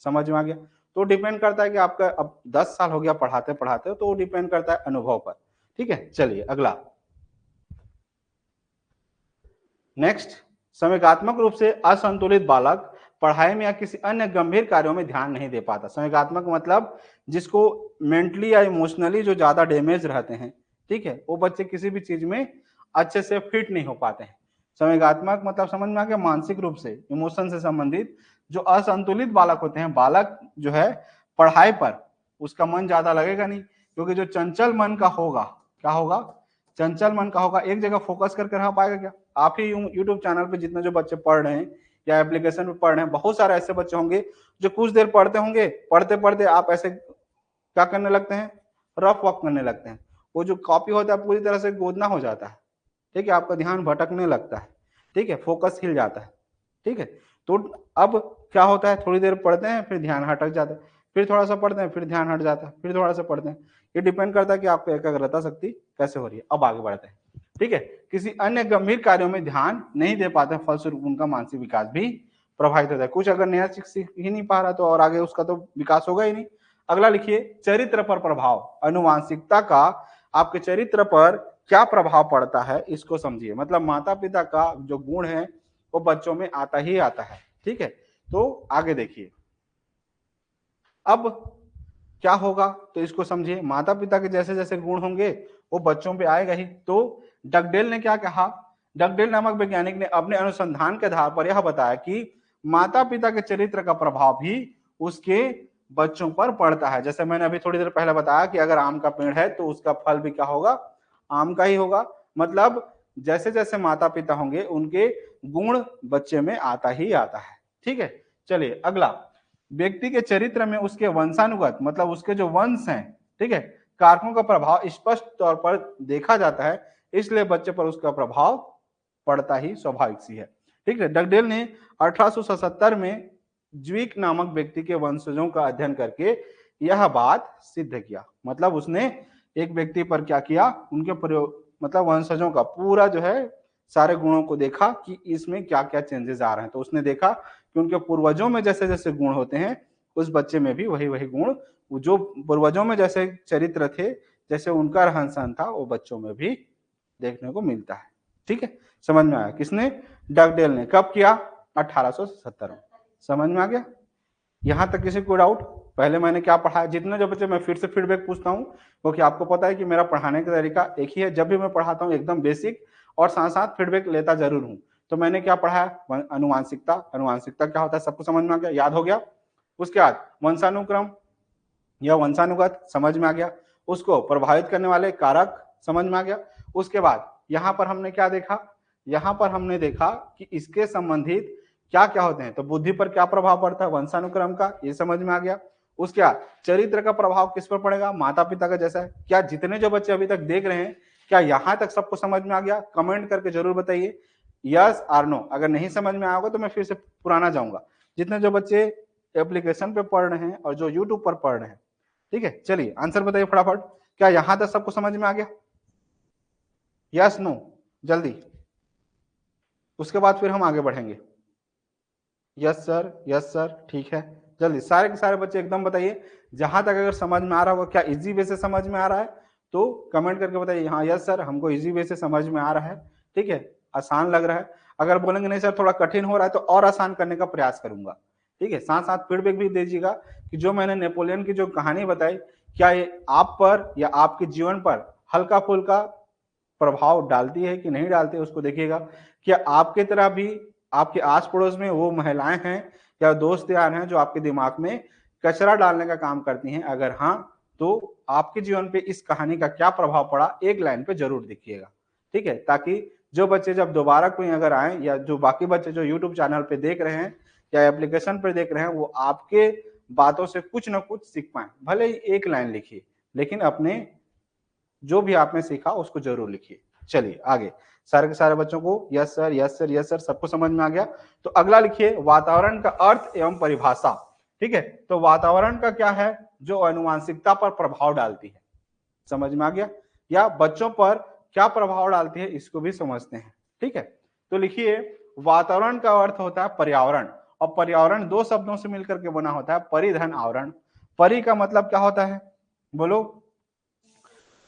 समझ में आ गया। तो डिपेंड करता है कि आपका अब 10 साल हो गया पढ़ाते पढ़ाते, तो डिपेंड करता है अनुभव पर। ठीक है, चलिए अगला। नेक्स्ट, संवेगात्मक रूप से असंतुलित बालक पढ़ाई में या किसी अन्य गंभीर कार्यों में ध्यान नहीं दे पाता। संवेगात्मक मतलब जिसको मेंटली या इमोशनली जो ज्यादा डैमेज रहते हैं, ठीक है, वो बच्चे किसी भी चीज में अच्छे से फिट नहीं हो पाते हैं। संवेगात्मक मतलब समझ में आ गया, मानसिक रूप से, इमोशन से संबंधित जो असंतुलित बालक होते हैं, बालक जो है पढ़ाई पर उसका मन ज्यादा लगेगा नहीं, क्योंकि जो चंचल मन का होगा, क्या होगा, चंचल मन का होगा, एक जगह फोकस करके रह पाएगा क्या। आप ही यूट्यूब चैनल पे जितने जो बच्चे पढ़ रहे हैं या एप्लीकेशन पे पढ़ रहे हैं, बहुत सारे ऐसे बच्चे होंगे जो कुछ देर पढ़ते होंगे, पढ़ते पढ़ते आप ऐसे क्या करने लगते हैं, रफ वॉक करने लगते हैं। वो जो कॉपी होता है पूरी तरह से गोदना हो जाता है। ठीक है, आपका ध्यान भटकने लगता है। ठीक है, फोकस हिल जाता है। ठीक है, तो अब क्या होता है, थोड़ी देर पढ़ते हैं फिर ध्यान हटक जाता है, फिर थोड़ा सा पढ़ते हैं फिर ध्यान हट जाता है, फिर थोड़ा सा पढ़ते हैं। ये डिपेंड करता है कि आपको एकाग्रता शक्ति कैसे हो रही है। अब आगे बढ़ते हैं। ठीक है, किसी अन्य गंभीर कार्यों में ध्यान नहीं दे पाते, फलस्वरूप उनका मानसिक विकास भी प्रभावित होता है। कुछ अगर नया सीख ही नहीं पा रहा तो और आगे उसका तो विकास होगा ही नहीं। अगला लिखिए, चरित्र पर प्रभाव। अनुवांशिकता का आपके चरित्र पर क्या प्रभाव पड़ता है, इसको समझिए। मतलब माता पिता का जो गुण है वो बच्चों में आता ही आता है। ठीक है, तो आगे देखिए, अब क्या होगा तो इसको समझिए। माता पिता के जैसे जैसे गुण होंगे वो बच्चों पे आएगा ही। तो डगडेल ने क्या कहा, डगडेल नामक वैज्ञानिक ने अपने अनुसंधान के आधार पर यह बताया कि माता पिता के चरित्र का प्रभाव भी उसके बच्चों पर पड़ता है। जैसे मैंने अभी थोड़ी देर पहले बताया कि अगर आम का पेड़ है तो उसका फल भी क्या होगा, आम का ही होगा। मतलब जैसे जैसे माता पिता होंगे उनके गुण बच्चे में आता ही आता है। ठीक है, चलिए अगला। व्यक्ति के चरित्र में उसके वंशानुगत मतलब उसके जो वंश हैं, ठीक है, कारकों का प्रभाव स्पष्ट तौर पर देखा जाता है, इसलिए बच्चे पर उसका प्रभाव पड़ता ही स्वाभाविक सी है। ठीक है, डगडेल ने 1877 में ज्विक नामक व्यक्ति के वंशजों का अध्ययन करके यह बात सिद्ध किया। मतलब उसने एक व्यक्ति पर क्या किया, उनके प्रयोग मतलब वंशजों का पूरा जो है सारे गुणों को देखा कि इसमें क्या क्या चेंजेस आ रहे हैं। तो उसने देखा कि उनके पूर्वजों में जैसे जैसे गुण होते हैं उस बच्चे में भी वही वही गुण, जो पूर्वजों में जैसे चरित्र थे, जैसे उनका रहन सहन था, वो बच्चों में भी देखने को मिलता है। ठीक है, समझ में आया। किसने, डगडेल ने। कब किया, 1870 में। समझ में आ गया। यहां तक किसी को डाउट। पहले मैंने क्या पढ़ा, जितने जो बच्चे, मैं फिर से फीडबैक पूछता हूँ क्योंकि आपको पता है कि मेरा पढ़ाने का तरीका एक ही है। जब भी मैं पढ़ाता हूँ एकदम बेसिक और साथ साथ फीडबैक लेता जरूर हूँ। तो मैंने क्या पढ़ाया, अनुवांशिकता। अनुवांशिकता क्या होता है सबको समझ में आ गया, याद हो गया। उसके बाद वंशानुक्रम या वंशानुगत समझ में आ गया। उसको प्रभावित करने वाले कारक समझ में आ गया। उसके बाद यहाँ पर हमने क्या देखा, यहाँ पर हमने देखा कि इसके संबंधित क्या क्या होते हैं। तो बुद्धि पर क्या प्रभाव पड़ता है, वंशानुक्रम का, ये समझ में आ गया। उसके बाद चरित्र का प्रभाव किस पर पड़ेगा, माता पिता का जैसा है। क्या जितने जो बच्चे अभी तक देख रहे हैं, क्या यहाँ तक सबको समझ में आ गया, कमेंट करके जरूर बताइए यस और नो। अगर नहीं समझ में आया होगा तो मैं फिर से पुराना जाऊंगा। जितने जो बच्चे एप्लीकेशन पे पढ़ रहे हैं और जो यूट्यूब पर पढ़ रहे हैं, ठीक है, चलिए आंसर बताइए फटाफट। क्या यहां तक सबको समझ में आ गया, यस नो, जल्दी। उसके बाद फिर हम आगे बढ़ेंगे। यस सर, यस सर, ठीक है, जल्दी सारे के सारे बच्चे एकदम बताइए, जहां तक अगर समझ में आ रहा होगा, क्या इजी वे से समझ में आ रहा है तो कमेंट करके बताइए, हाँ यस सर हमको इजी वे से समझ में आ रहा है, ठीक है, आसान लग रहा है। अगर बोलेंगे नहीं सर थोड़ा कठिन हो रहा है तो और आसान करने का प्रयास करूंगा, ठीक है। साथ साथ फीडबैक भी दीजिएगा कि जो मैंने नेपोलियन की जो कहानी बताई, क्या ये आप पर या आपके जीवन पर हल्का फुल्का प्रभाव डालती है कि नहीं डालती है, उसको देखिएगा। क्या आपके तरह भी आपके आस पड़ोस में वो महिलाएं हैं या दोस्त यार हैं जो आपके दिमाग में कचरा डालने का काम करती हैं? अगर हाँ तो आपके जीवन पे इस कहानी का क्या प्रभाव पड़ा, एक लाइन पे जरूर लिखिएगा, ठीक है, ताकि जो बच्चे जब दोबारा कोई अगर आए या जो बाकी बच्चे जो यूट्यूब चैनल पे देख रहे हैं या एप्लीकेशन पे देख रहे हैं, वो आपके बातों से कुछ ना कुछ सीख पाए। भले ही एक लाइन लिखिए, लेकिन अपने जो भी आपने सीखा उसको जरूर लिखिए। चलिए आगे, सारे के सारे बच्चों को yes sir yes sir yes sir सबको समझ में आ गया। तो अगला लिखिए वातावरण का अर्थ एवं परिभाषा, ठीक है। तो वातावरण का क्या है, जो आनुवंशिकता पर प्रभाव डालती है, समझ में आ गया, या बच्चों पर क्या प्रभाव डालती है इसको भी समझते हैं, ठीक है। तो लिखिए वातावरण का अर्थ होता है पर्यावरण, और पर्यावरण दो शब्दों से मिलकर के बना होता है, परिधन आवरण। परि का मतलब क्या होता है, बोलो,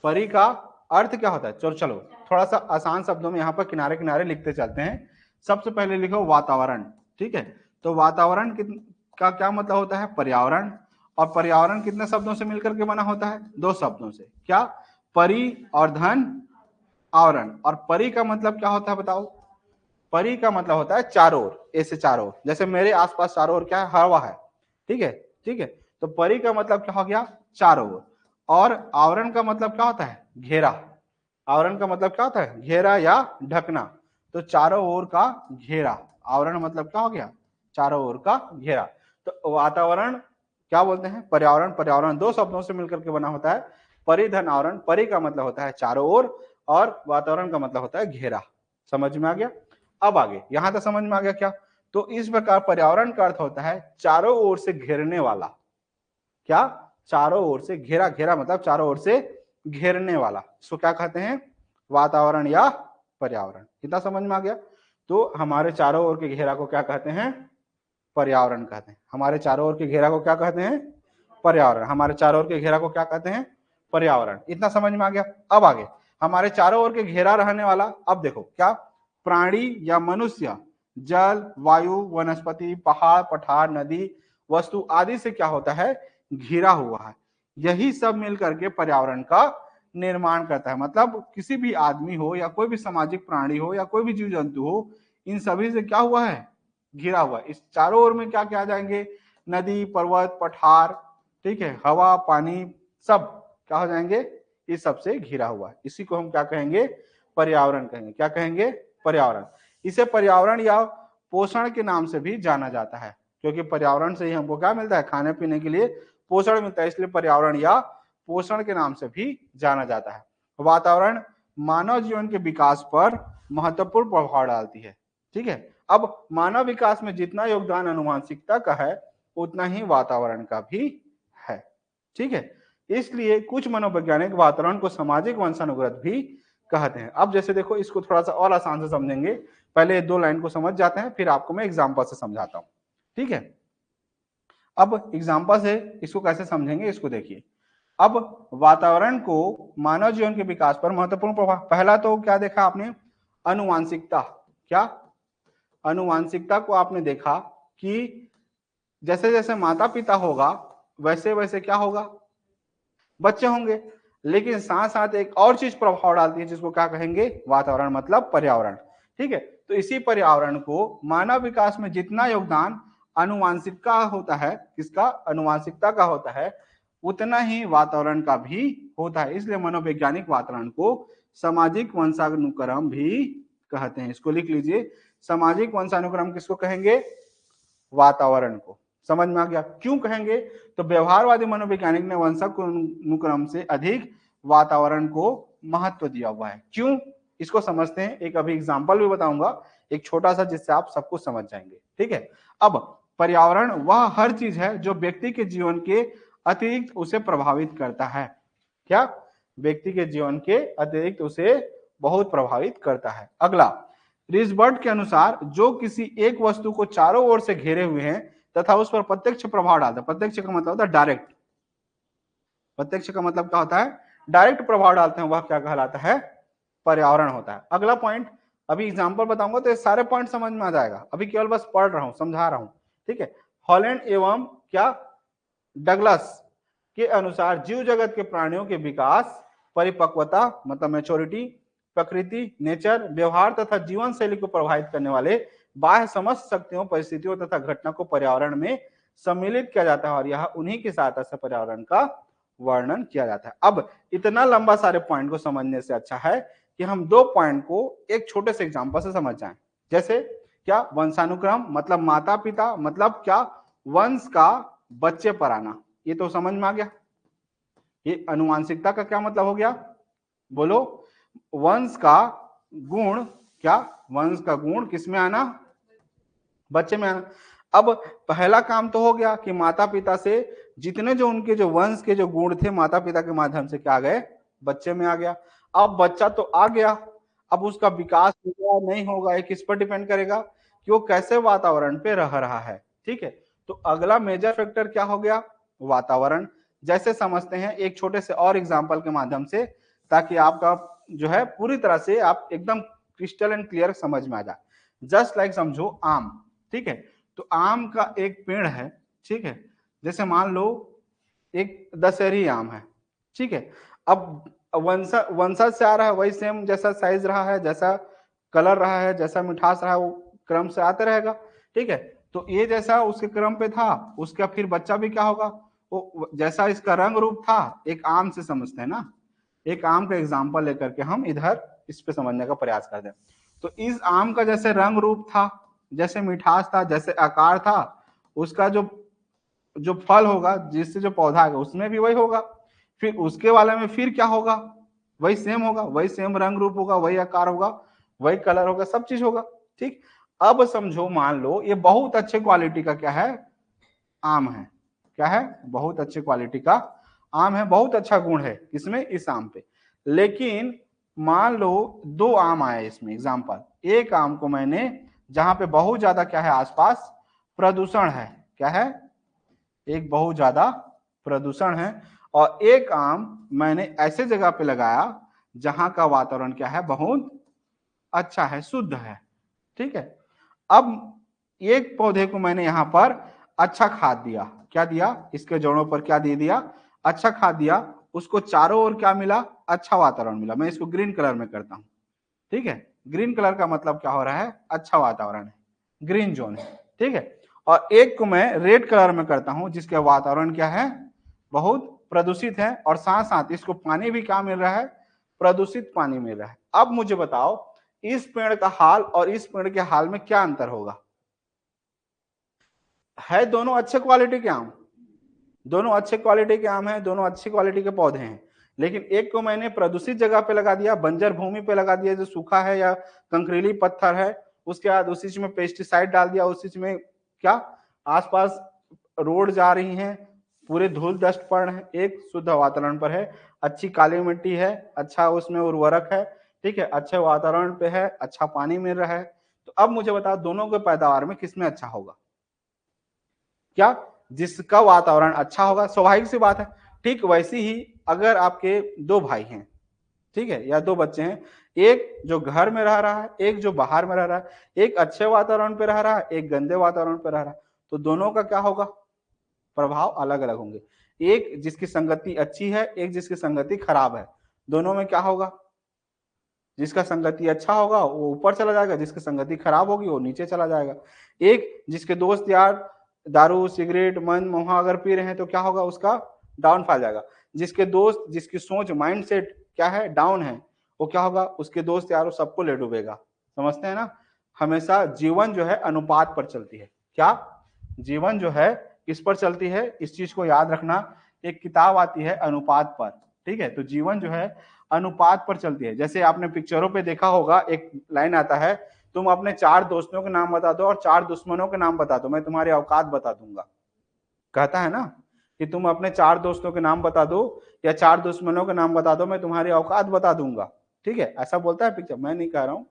परि का अर्थ क्या होता है? चलो चलो थोड़ा सा आसान शब्दों में यहाँ पर किनारे किनारे लिखते चलते हैं। सबसे पहले लिखो वातावरण, ठीक है। तो वातावरण का क्या मतलब होता है? पर्यावरण। और पर्यावरण कितने शब्दों से मिलकर के बना होता है? दो शब्दों से। क्या? परि और धन आवरण। और परि का मतलब क्या होता है बताओ? परि का मतलब होता है चारों ओर, ऐसे चारों ओर, जैसे मेरे आसपास चारों ओर क्या है? हवा है, ठीक है, ठीक है। तो परि का मतलब क्या हो गया? चारों ओर। और आवरण का मतलब क्या होता है? घेरा। आवरण का मतलब क्या होता है? घेरा या ढकना। तो चारों ओर का घेरा, आवरण मतलब क्या हो गया? चारों ओर का घेरा। तो वातावरण क्या बोलते हैं? पर्यावरण। पर्यावरण दो शब्दों से मिलकर के बना होता है, परिधन आवरण। परि का मतलब होता है चारों ओर, और वातावरण का मतलब होता है घेरा। समझ में आ गया? अब आगे, यहां तक समझ में आ गया क्या? तो इस प्रकार पर्यावरण का अर्थ होता है चारों ओर से घेरने वाला। क्या? चारों ओर से घेरा। घेरा मतलब चारों ओर से घेरने वाला, इसको क्या कहते हैं? वातावरण या पर्यावरण। कितना समझ में आ गया? तो हमारे चारों ओर के घेरा को क्या कहते हैं? पर्यावरण कहते हैं। हमारे चारों ओर के घेरा को क्या कहते हैं? पर्यावरण। हमारे चारों ओर के घेरा को क्या कहते हैं? पर्यावरण। इतना समझ में आ गया। अब आगे, हमारे चारों ओर के घेरा रहने वाला, अब देखो क्या? प्राणी या मनुष्य, जल, वायु, वनस्पति, पहाड़, पठार, नदी, वस्तु आदि से क्या होता है? घिरा हुआ है। यही सब मिलकर के पर्यावरण का निर्माण करता है। मतलब किसी भी आदमी हो या कोई भी सामाजिक प्राणी हो या कोई भी जीव जंतु हो, इन सभी से क्या हुआ है? घिरा हुआ है। इस चारों ओर में क्या क्या आ जाएंगे? नदी, पर्वत, पठार, ठीक है, हवा, पानी, सब क्या हो जाएंगे? इस सब से घिरा हुआ है। इसी को हम क्या कहेंगे? पर्यावरण कहेंगे। क्या कहेंगे? पर्यावरण। इसे पर्यावरण या पोषण के नाम से भी जाना जाता है, क्योंकि पर्यावरण से ही हमको क्या मिलता है? खाने पीने के लिए पोषण मिलता है, इसलिए पर्यावरण या पोषण के नाम से भी जाना जाता है। वातावरण मानव जीवन के विकास पर महत्वपूर्ण प्रभाव डालती है, ठीक है। अब मानव विकास में जितना योगदान आनुवंशिकता का है, उतना ही वातावरण का भी है, ठीक है। इसलिए कुछ मनोवैज्ञानिक वातावरण को सामाजिक वंशानुगत भी कहते हैं। अब जैसे देखो, इसको थोड़ा सा और आसान से समझेंगे। पहले दो लाइन को समझ जाते हैं, फिर आपको मैं एग्जाम्पल से समझाता हूं, ठीक है। अब एग्जाम्पल से इसको कैसे समझेंगे, इसको देखिए। अब वातावरण को मानव जीवन के विकास पर महत्वपूर्ण प्रभाव, पहला तो क्या देखा आपने? आनुवंशिकता। क्या? आनुवंशिकता को आपने देखा कि जैसे जैसे माता पिता होगा, वैसे वैसे क्या होगा? बच्चे होंगे। लेकिन साथ साथ एक और चीज प्रभाव डालती है, जिसको क्या कहेंगे? वातावरण मतलब पर्यावरण, ठीक है। तो इसी पर्यावरण को मानव विकास में जितना योगदान आनुवंशिकता होता है, किसका? आनुवंशिकता का होता है, उतना ही वातावरण का भी होता है। इसलिए मनोवैज्ञानिक वातावरण को सामाजिक वंशानुक्रम भी कहते हैं। इसको लिख लीजिए, सामाजिक वंशानुक्रम किसको कहेंगे? वातावरण को। समझ में आ गया क्यों कहेंगे? तो व्यवहारवादी मनोवैज्ञानिक ने वंशानुक्रम से अधिक वातावरण को महत्व दिया हुआ है। क्यों? इसको समझते हैं। एक अभी एग्जांपल भी बताऊंगा, एक छोटा सा, जिससे आप सब कुछ समझ जाएंगे, ठीक है। अब पर्यावरण वह हर चीज है जो व्यक्ति के जीवन के अतिरिक्त उसे प्रभावित करता है। क्या? व्यक्ति के जीवन के अतिरिक्त उसे बहुत प्रभावित करता है। अगला, रिचबर्ड के अनुसार जो किसी एक वस्तु को चारों ओर से घेरे हुए हैं तथा उस पर प्रत्यक्ष प्रभाव डालता है। प्रत्यक्ष का मतलब होता है डायरेक्ट, प्रत्यक्ष का मतलब क्या होता है, डायरेक्ट प्रभाव डालते हैं, वह क्या कहलाता है, पर्यावरण होता है। अगला पॉइंट, अभी एग्जांपल बताऊंगा तो ये सारे पॉइंट समझ में आ जाएगा, अभी केवल बस पढ़ रहा हूं, समझा रहा हूं, ठीक है। हॉलैंड एवं क्या डगलस के अनुसार जीव जगत के प्राणियों के विकास, परिपक्वता मतलब मैच्योरिटी, प्रकृति नेचर, व्यवहार तथा जीवन शैली को प्रभावित करने वाले बाह्य समस्त शक्तियों, परिस्थितियों तथा घटना को पर्यावरण में सम्मिलित किया जाता है और यह उन्हीं की सहायता से पर्यावरण का वर्णन किया जाता है। अब इतना लंबा सारे पॉइंट को समझने से अच्छा है कि हम दो पॉइंट को एक छोटे से एग्जांपल से समझ जाएं। जैसे क्या, वंशानुक्रम मतलब माता पिता, मतलब क्या, वंश का बच्चे पर आना, ये तो समझ में आ गया। ये अनुवांशिकता का क्या मतलब हो गया, बोलो, वंश का गुण, क्या, वंश का गुण किसमें आना, बच्चे में आना। अब पहला काम तो हो गया कि माता पिता से जितने जो उनके जो वंश के जो गुण थे माता पिता के माध्यम से क्या आ गए, बच्चे में आ गया। अब बच्चा तो आ गया, अब उसका विकास होगा नहीं होगा, ये किस पर डिपेंड करेगा कि वो कैसे वातावरण पे रह रहा है, ठीक है। तो अगला मेजर फैक्टर क्या हो गया, वातावरण। जैसे समझते हैं एक छोटे से और एग्जाम्पल के माध्यम से, ताकि आपका जो है पूरी तरह से आप एकदम क्रिस्टल एंड क्लियर समझ में आ जाए। जस्ट लाइक समझो आम, ठीक है। तो आम का एक पेड़ है, ठीक है, जैसे मान लो एक दशहरी आम है, ठीक है। अब वंशज से आ रहा है, वही सेम जैसा साइज रहा है, जैसा कलर रहा है, जैसा मिठास रहा है, वो क्रम से आते रहेगा, ठीक है। तो ये जैसा उसके क्रम पे था, उसका फिर बच्चा भी क्या होगा, वो जैसा इसका रंग रूप था, एक आम से समझते हैं ना, एक आम का एग्जाम्पल लेकर के हम इधर इस पे समझने का प्रयास करते हैं। तो इस आम का जैसे रंग रूप था, जैसे मिठास था, जैसे आकार था, उसका जो जो फल होगा, जिससे जो पौधा है उसमें भी वही होगा। फिर उसके वाले में फिर क्या होगा, वही सेम होगा, वही सेम रंग रूप होगा, वही आकार होगा, वही कलर होगा, सब चीज होगा, ठीक। अब समझो मान लो ये बहुत अच्छे क्वालिटी का क्या है, आम है, क्या है, बहुत अच्छे क्वालिटी का आम है, बहुत अच्छा गुण है इसमें, इस आम पे। लेकिन मान लो दो आम आए इसमें एग्जाम्पल, एक आम को मैंने जहां पे बहुत ज्यादा क्या है आसपास प्रदूषण है, क्या है, एक बहुत ज्यादा प्रदूषण है, और एक आम मैंने ऐसे जगह पे लगाया जहां का वातावरण क्या है, बहुत अच्छा है, शुद्ध है, ठीक है। अब एक पौधे को मैंने यहां पर अच्छा खाद दिया, क्या दिया, इसके जड़ों पर क्या दे दिया, अच्छा खाद दिया, उसको चारों ओर क्या मिला, अच्छा वातावरण मिला। मैं इसको ग्रीन कलर में करता हूं, ठीक है। ग्रीन कलर का मतलब क्या हो रहा है, अच्छा वातावरण है, ग्रीन जोन है, ठीक है। और एक को मैं रेड कलर में करता हूं जिसका वातावरण क्या है, बहुत प्रदूषित है, और साथ साथ इसको पानी भी क्या मिल रहा है, प्रदूषित पानी मिल रहा है। अब मुझे बताओ इस पेड़ का हाल और इस पेड़ के हाल में क्या अंतर होगा, है दोनों अच्छे क्वालिटी के आम, दोनों अच्छे क्वालिटी के आम हैं, दोनों अच्छी क्वालिटी के पौधे हैं, लेकिन एक को मैंने प्रदूषित जगह पे लगा दिया, बंजर भूमि पे लगा दिया जो सूखा है या कंकरीली पत्थर है, उसके बाद उसी चीज में पेस्टिसाइड डाल दिया, उसी चीज में क्या आसपास रोड जा रही हैं, पूरे धूल डस्ट पड़ रहे हैं, एक शुद्ध वातावरण पर है, अच्छी काली मिट्टी है, अच्छा उसमें उर्वरक है, ठीक है, अच्छे वातावरण पे है, अच्छा पानी मिल रहा है। तो अब मुझे बताओ दोनों के पैदावार में किसमें अच्छा होगा, क्या, जिसका वातावरण अच्छा होगा, स्वाभाविक सी बात है। ठीक वैसी ही अगर आपके दो भाई हैं, ठीक है, या दो बच्चे हैं, एक जो घर में रह रहा है, एक जो बाहर में रह रहा है, एक अच्छे वातावरण पे रह रहा है, एक गंदे वातावरण पे रह रहा है, तो दोनों का क्या होगा, प्रभाव अलग अलग होंगे। एक जिसकी संगति अच्छी है, एक जिसकी संगति खराब है, दोनों में क्या होगा, जिसका संगति अच्छा होगा वो ऊपर चला जाएगा, जिसकी संगति खराब होगी वो नीचे चला जाएगा। एक जिसके दोस्त यार दारू सिगरेट मन मोहा अगर पी रहे हैं तो क्या होगा, उसका डाउनफॉल जाएगा। जिसके दोस्त जिसकी सोच माइंडसेट क्या है, डाउन है, वो क्या होगा, उसके दोस्त यार सबको ले डूबेगा। समझते हैं ना, हमेशा जीवन जो है अनुपात पर चलती है, क्या, जीवन जो है किस पर चलती है, इस चीज को याद रखना। एक किताब आती है अनुपात पर, ठीक है, तो जीवन जो है अनुपात पर चलती है। जैसे आपने पिक्चरों पे देखा होगा, एक लाइन आता है, तुम अपने 4 दोस्तों के नाम बता दो और 4 दुश्मनों के नाम बता दो, मैं तुम्हारी औकात बता दूंगा। कहता है ना कि तुम अपने 4 दोस्तों के नाम बता दो या 4 दुश्मनों के नाम बता दो, मैं तुम्हारी औकात बता दूंगा, ठीक है, ऐसा बोलता है पिक्चर, मैं नहीं कह रहा हूं,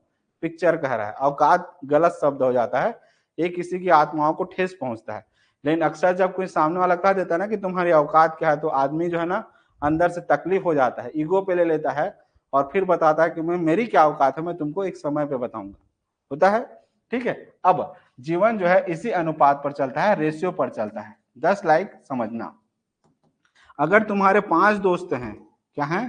पिक्चर कह रहा है। औकात गलत शब्द हो जाता है, ये किसी की आत्माओं को ठेस पहुंचता है। लेकिन अक्सर जब कोई सामने वाला कह देता है ना कि तुम्हारी औकात क्या है, तो आदमी जो है ना अंदर से तकलीफ हो जाता है, ईगो पे ले लेता है और फिर बताता है कि मैं मेरी क्या औकात है, मैं तुमको एक समय पे बताऊंगा। होता है, ठीक है। अब जीवन जो है इसी अनुपात पर चलता है, रेशियो पर चलता है। 10 लाइक समझना, अगर तुम्हारे 5 दोस्त हैं, क्या हैं,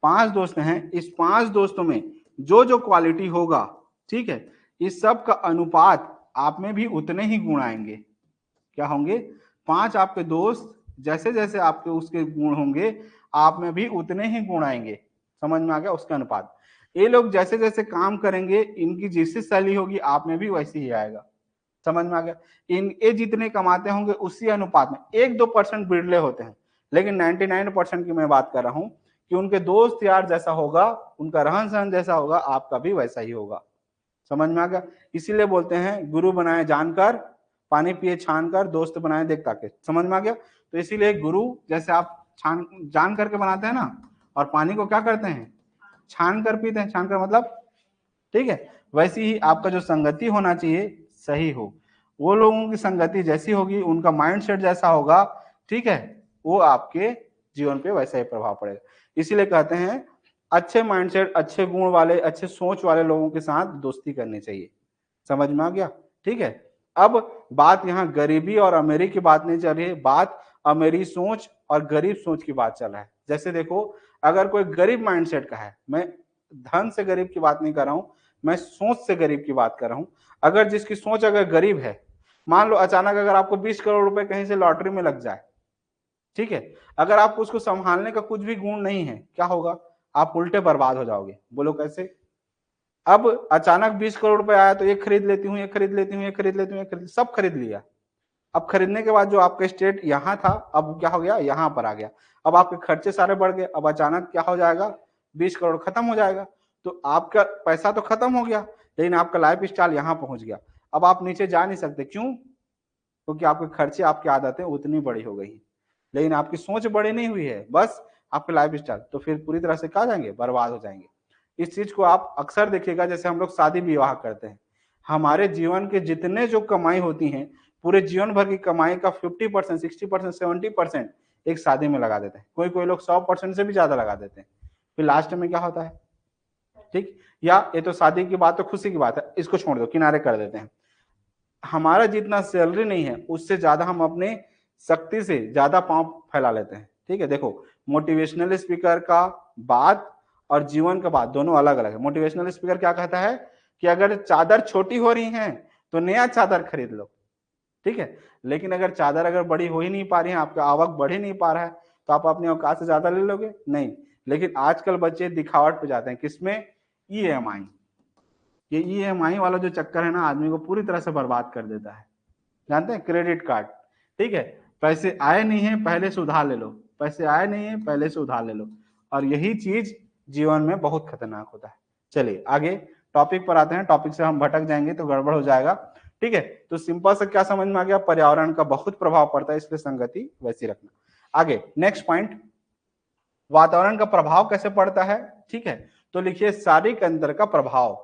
5 दोस्त हैं, इस 5 दोस्तों में जो जो क्वालिटी होगा, ठीक है, इस सब का अनुपात आप में भी उतने ही गुण आएंगे। क्या होंगे, 5 आपके दोस्त, जैसे जैसे आपके उसके गुण होंगे आप में भी उतने ही गुण आएंगे। समझ में आ गया, उसका अनुपात। ये लोग जैसे जैसे काम करेंगे, इनकी जैसी शैली होगी आप में भी वैसी ही आएगा। समझ में आ गया, ये जितने कमाते होंगे उसी अनुपात में, 1-2% बिरले होते हैं, लेकिन 99% की मैं बात कर रहा हूं कि उनके दोस्त यार जैसा होगा, उनका रहन सहन जैसा होगा, आपका भी वैसा ही होगा। समझ में आ गया, इसीलिए बोलते हैं गुरु बनाए जानकर, पानी पिए छान कर, दोस्त बनाए देख ताके। समझ में आ गया, तो इसीलिए गुरु जैसे आप छान जान करके बनाते हैं ना, और पानी को क्या करते हैं, छान कर पीते हैं। छान कर मतलब, ठीक है, वैसी ही आपका जो संगति होना चाहिए सही हो, वो लोगों की संगति जैसी होगी, उनका माइंडसेट जैसा होगा, ठीक है, वो आपके जीवन पे वैसा ही प्रभाव पड़ेगा। इसीलिए कहते हैं अच्छे माइंडसेट, अच्छे गुण वाले, अच्छे सोच वाले लोगों के साथ दोस्ती करनी चाहिए। समझ में आ गया, ठीक है। अब बात यहाँ गरीबी और अमीरी की बात नहीं चल रही है, बात अमीरी सोच और गरीब सोच की बात चल रहा है। जैसे देखो, अगर कोई गरीब माइंडसेट का है, मैं धन से गरीब की बात नहीं कर रहा हूं, मैं सोच से गरीब की बात कर रहा हूं। अगर जिसकी सोच अगर गरीब है, मान लो अचानक अगर आपको 20 करोड़ रुपए कहीं से लॉटरी में लग जाए, ठीक है, अगर आपको उसको संभालने का कुछ भी गुण नहीं है, क्या होगा, आप उल्टे बर्बाद हो जाओगे। बोलो कैसे। अब अचानक 20 करोड़ रुपए आया तो ये खरीद लेती हूँ, ये खरीद लेती हूँ, ये खरीद लेती हूँ, ये खरीद, सब खरीद लिया। अब खरीदने के बाद जो आपका स्टेट यहाँ था, अब क्या हो गया, यहाँ पर आ गया। अब आपके खर्चे सारे बढ़ गए, अब अचानक क्या हो जाएगा, 20 करोड़ खत्म हो जाएगा। तो आपका पैसा तो खत्म हो गया, लेकिन आपका लाइफ स्टाइल यहाँ पहुंच गया। अब आप नीचे जा नहीं सकते, क्यों, क्योंकि आपके खर्चे, आपकी आदतें उतनी बड़ी हो गई, लेकिन आपकी सोच बड़ी नहीं हुई है, बस आपके लाइफ स्टाइल। तो फिर पूरी तरह से कहा जाएंगे, बर्बाद हो जाएंगे। इस चीज को आप अक्सर देखिएगा, जैसे हम लोग शादी विवाह करते हैं, हमारे जीवन के जितने जो कमाई होती है, पूरे जीवन भर की कमाई का 50%, 60%, 70% एक शादी में लगा देते हैं। कोई कोई लोग 100% से भी ज्यादा लगा देते हैं। फिर लास्ट में क्या होता है, ठीक, या ये तो शादी की बात, तो खुशी की बात है, इसको छोड़ दो, किनारे कर देते हैं। हमारा जितना सैलरी नहीं है, उससे ज्यादा हम अपने शक्ति से ज्यादा पांव फैला लेते हैं। ठीक है, देखो, मोटिवेशनल स्पीकर का बात और जीवन का बात दोनों अलग अलग है। मोटिवेशनल स्पीकर क्या कहता है कि अगर चादर छोटी हो रही है तो नया चादर खरीद लो, ठीक है, लेकिन अगर चादर अगर बड़ी हो ही नहीं पा रही है, आपका आवक बढ़ ही नहीं पा रहा है, तो आप अपनी औकात से ज्यादा ले लोगे नहीं। लेकिन आजकल बच्चे दिखावट पे जाते हैं, किसमें, ईएमआई। ये ईएमआई वाला जो चक्कर है ना, आदमी को पूरी तरह से बर्बाद कर देता है। जानते हैं, क्रेडिट कार्ड, ठीक है, पैसे आए नहीं है पहले से उधार ले लो, पैसे आए नहीं है पहले से उधार ले लो, और यही चीज जीवन में बहुत खतरनाक होता है। चलिए आगे टॉपिक पर आते हैं, टॉपिक से हम भटक जाएंगे तो गड़बड़ हो जाएगा। ठीक है, तो सिंपल से क्या समझ में आ गया, पर्यावरण का बहुत प्रभाव पड़ता है, इसलिए संगति वैसी रखना। आगे नेक्स्ट पॉइंट, वातावरण का प्रभाव कैसे पड़ता है। ठीक है, तो लिखिए शारीरिक अंतर का प्रभाव।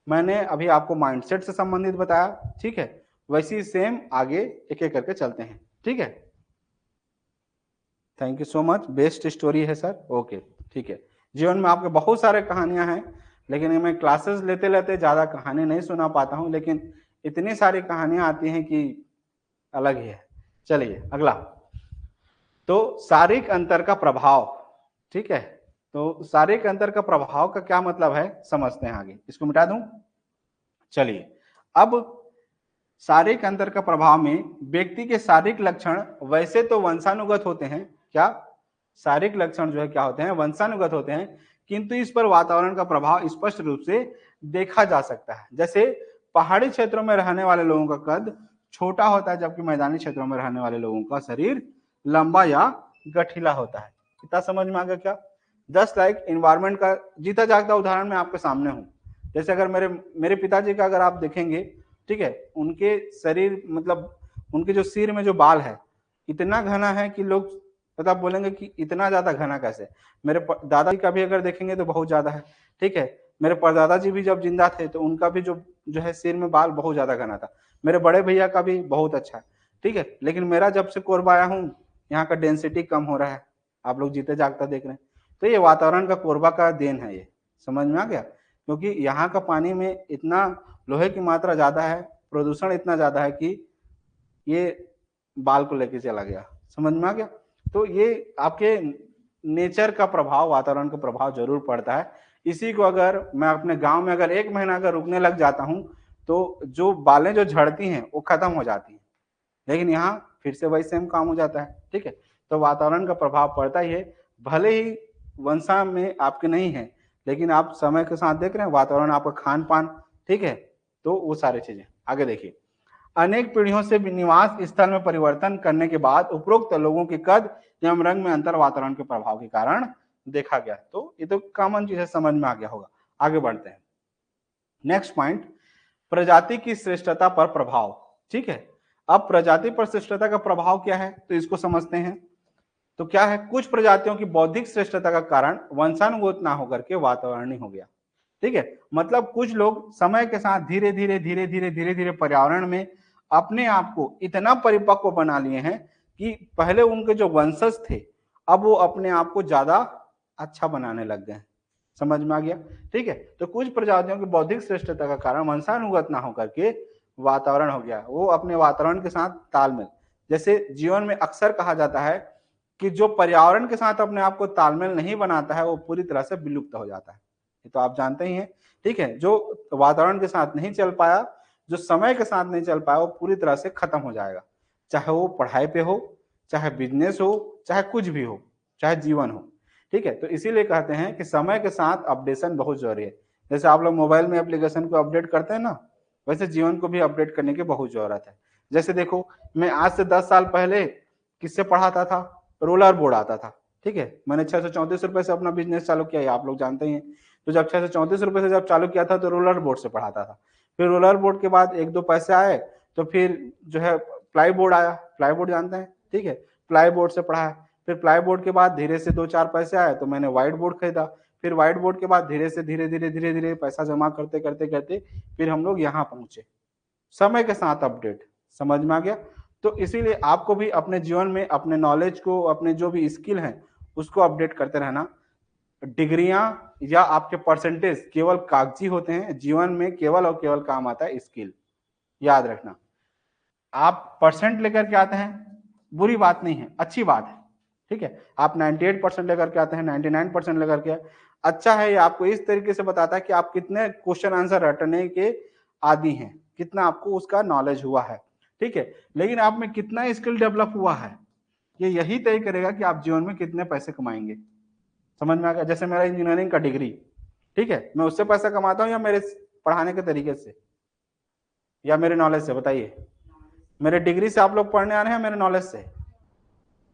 मैंने अभी आपको माइंडसेट से संबंधित बताया, ठीक है, वैसी सेम आगे एक एक करके चलते हैं। ठीक है, thank you so much, best story है सर, ओके, ठीक है। जीवन में आपके बहुत सारे कहानियां हैं, लेकिन मैं क्लासेस लेते लेते ज्यादा कहानी नहीं सुना पाता हूं, लेकिन इतनी सारी कहानियां आती हैं कि अलग ही है। चलिए अगला, तो शारीरिक अंतर का प्रभाव। ठीक है, तो शारीरिक अंतर का प्रभाव का क्या मतलब है, समझते हैं आगे। इसको मिटा दूं, चलिए। अब शारीरिक अंतर का प्रभाव में व्यक्ति के शारीरिक लक्षण वैसे तो वंशानुगत होते हैं, क्या, शारीरिक लक्षण जो है क्या होते हैं, वंशानुगत होते हैं, किंतु इस पर वातावरण का प्रभाव स्पष्ट रूप से देखा जा सकता है। जैसे पहाड़ी क्षेत्रों में रहने वाले लोगों का कद छोटा होता है, जबकि मैदानी क्षेत्रों में रहने वाले लोगों का शरीर लंबा या गठीला होता है। कितना समझ में आ गया क्या। जस्ट लाइक इन्वायरमेंट का जीता जागता उदाहरण मैं आपके सामने हूँ। जैसे अगर मेरे पिताजी का अगर आप देखेंगे, ठीक है, उनके शरीर मतलब उनके जो सिर में जो बाल है इतना घना है कि लोग मतलब बोलेंगे कि इतना ज्यादा घना कैसे। मेरे दादाजी का भी अगर देखेंगे तो बहुत ज्यादा है। ठीक है, मेरे परदादाजी भी जब जिंदा थे तो उनका भी जो है सिर में बाल बहुत ज्यादा घना था। मेरे बड़े भैया का भी बहुत अच्छा है। ठीक है। लेकिन मेरा जब से कोरबा आया हूँ, यहाँ का डेंसिटी कम हो रहा है, आप लोग जीते जागता देख रहे हैं। तो ये वातावरण का कोरबा का देन है, ये समझ में आ गया। क्योंकि यहाँ का पानी में इतना लोहे की मात्रा ज्यादा है, प्रदूषण इतना ज्यादा है कि ये बाल को लेके चला गया, समझ में आ गया। तो ये आपके नेचर का प्रभाव, वातावरण का प्रभाव जरूर पड़ता है। इसी को अगर मैं अपने गांव में अगर 1 महीना अगर रुकने लग जाता हूँ तो जो बालें जो झड़ती हैं वो खत्म हो जाती हैं, लेकिन यहाँ फिर से वही सेम काम हो जाता है। ठीक है, तो वातावरण का प्रभाव पड़ता ही है, भले ही वंशा में आपके नहीं है, लेकिन आप समय के साथ देख रहे हैं वातावरण, आपका खान पान, ठीक है, तो वो सारी चीजें। आगे देखिए, अनेक पीढ़ियों से निवास स्थल में परिवर्तन करने के बाद उपरोक्त लोगों के कद एवं रंग में अंतर वातावरण के प्रभाव के कारण देखा गया। तो ये तो कॉमन चीज है, समझ में आ गया होगा। आगे बढ़ते हैं, नेक्स्ट पॉइंट, प्रजाति की श्रेष्ठता पर प्रभाव। ठीक है, अब प्रजाति पर श्रेष्ठता का प्रभाव क्या है, तो इसको समझते हैं। तो क्या है, कुछ प्रजातियों की बौद्धिक श्रेष्ठता का कारण वंशानुगत ना होकर के वातावरण हो गया। ठीक है, मतलब कुछ लोग समय के साथ धीरे धीरे धीरे धीरे धीरे धीरे पर्यावरण में अपने आप को इतना परिपक्व बना लिए हैं कि पहले उनके जो वंशज थे अब वो अपने आप को ज्यादा अच्छा बनाने लग गए। समझ में आ गया। ठीक है, तो कुछ प्रजातियों की बौद्धिक श्रेष्ठता का कारण वंशानुगत ना होकर के वातावरण हो गया, वो अपने वातावरण के साथ तालमेल। जैसे जीवन में अक्सर कहा जाता है कि जो पर्यावरण के साथ अपने आप को तालमेल नहीं बनाता है वो पूरी तरह से विलुप्त हो जाता है, ये तो आप जानते ही हैं। ठीक है, जो वातावरण के साथ नहीं चल पाया, जो समय के साथ नहीं चल पाया, वो पूरी तरह से खत्म हो जाएगा, चाहे वो पढ़ाई पे हो, चाहे बिजनेस हो, चाहे कुछ भी हो, चाहे जीवन हो। ठीक है, तो इसीलिए कहते हैं कि समय के साथ अपडेशन बहुत जरूरी है। जैसे आप लोग मोबाइल में एप्लीकेशन को अपडेट करते हैं ना, वैसे जीवन को भी अपडेट करने की बहुत जरूरत है। जैसे देखो, मैं आज से 10 साल पहले किससे पढ़ाता था, रोलर बोर्ड आता था। ठीक है, मैंने 634 रुपए से अपना बिजनेस चालू किया है, आप लोग जानते ही हैं। तो जब 634 रुपए से जब चालू किया था तो रोलर बोर्ड से पढ़ाता था। फिर रोलर बोर्ड के बाद 1-2 पैसे आए तो फिर जो है प्लाई बोर्ड आया, प्लाई बोर्ड जानते हैं। ठीक है, प्लाई बोर्ड से पढ़ाया। फिर प्लाई बोर्ड के बाद धीरे से 2-4 पैसे आए तो मैंने व्हाइट बोर्ड खरीदा। फिर व्हाइट बोर्ड के बाद धीरे से धीरे धीरे धीरे धीरे पैसा जमा करते करते करते फिर हम लोग यहाँ पहुंचे, समय के साथ अपडेट। समझ में आ गया। तो इसीलिए आपको भी अपने जीवन में अपने नॉलेज को, अपने जो भी स्किल है उसको अपडेट करते रहना। डिग्रियां या आपके परसेंटेज केवल कागजी होते हैं, जीवन में केवल और केवल काम आता है स्किल, याद रखना। आप परसेंट लेकर के आते हैं बुरी बात नहीं है, अच्छी बात है। ठीक है, आप 98% लेकर के आते हैं, 99% लेकर के अच्छा है। ये आपको इस तरीके से बताता है कि आप कितने क्वेश्चन आंसर रटने के आदि हैं, कितना आपको उसका नॉलेज हुआ है। ठीक है, लेकिन आप में कितना स्किल डेवलप हुआ है ये यही तय करेगा कि आप जीवन में कितने पैसे कमाएंगे। समझ में आ गया। जैसे मेरा इंजीनियरिंग का डिग्री, ठीक है, मैं उससे पैसा कमाता हूँ या मेरे पढ़ाने के तरीके से या मेरे नॉलेज से, बताइए। मेरे डिग्री से आप लोग पढ़ने आ रहे हैं, मेरे नॉलेज से।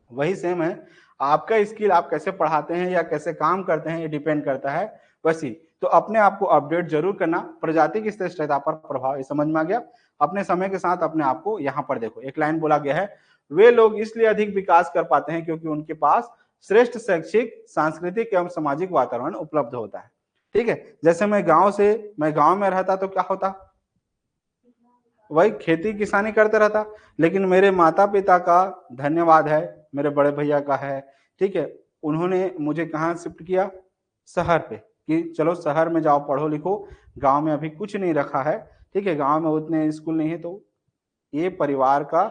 वही सेम है, आपका स्किल आप कैसे पढ़ाते हैं या कैसे काम करते हैं ये डिपेंड करता है। वैसी तो अपने आप को अपडेट जरूर करना। प्रजाति की श्रेष्ठता पर प्रभाव, ये समझ में आ गया। अपने समय के साथ अपने आप को, यहाँ पर देखो एक लाइन बोला गया है, वे लोग इसलिए अधिक विकास कर पाते हैं क्योंकि उनके पास श्रेष्ठ शैक्षिक, सांस्कृतिक एवं सामाजिक वातावरण उपलब्ध होता है। ठीक है, जैसे मैं गांव में रहता तो क्या होता, वही खेती किसानी करते रहता। लेकिन मेरे माता पिता का धन्यवाद है, मेरे बड़े भैया का है, ठीक है, उन्होंने मुझे कहाँ शिफ्ट किया, शहर पे, कि चलो शहर में जाओ पढ़ो लिखो, गांव में अभी कुछ नहीं रखा है। ठीक है, गांव में उतने स्कूल नहीं है, तो ये परिवार का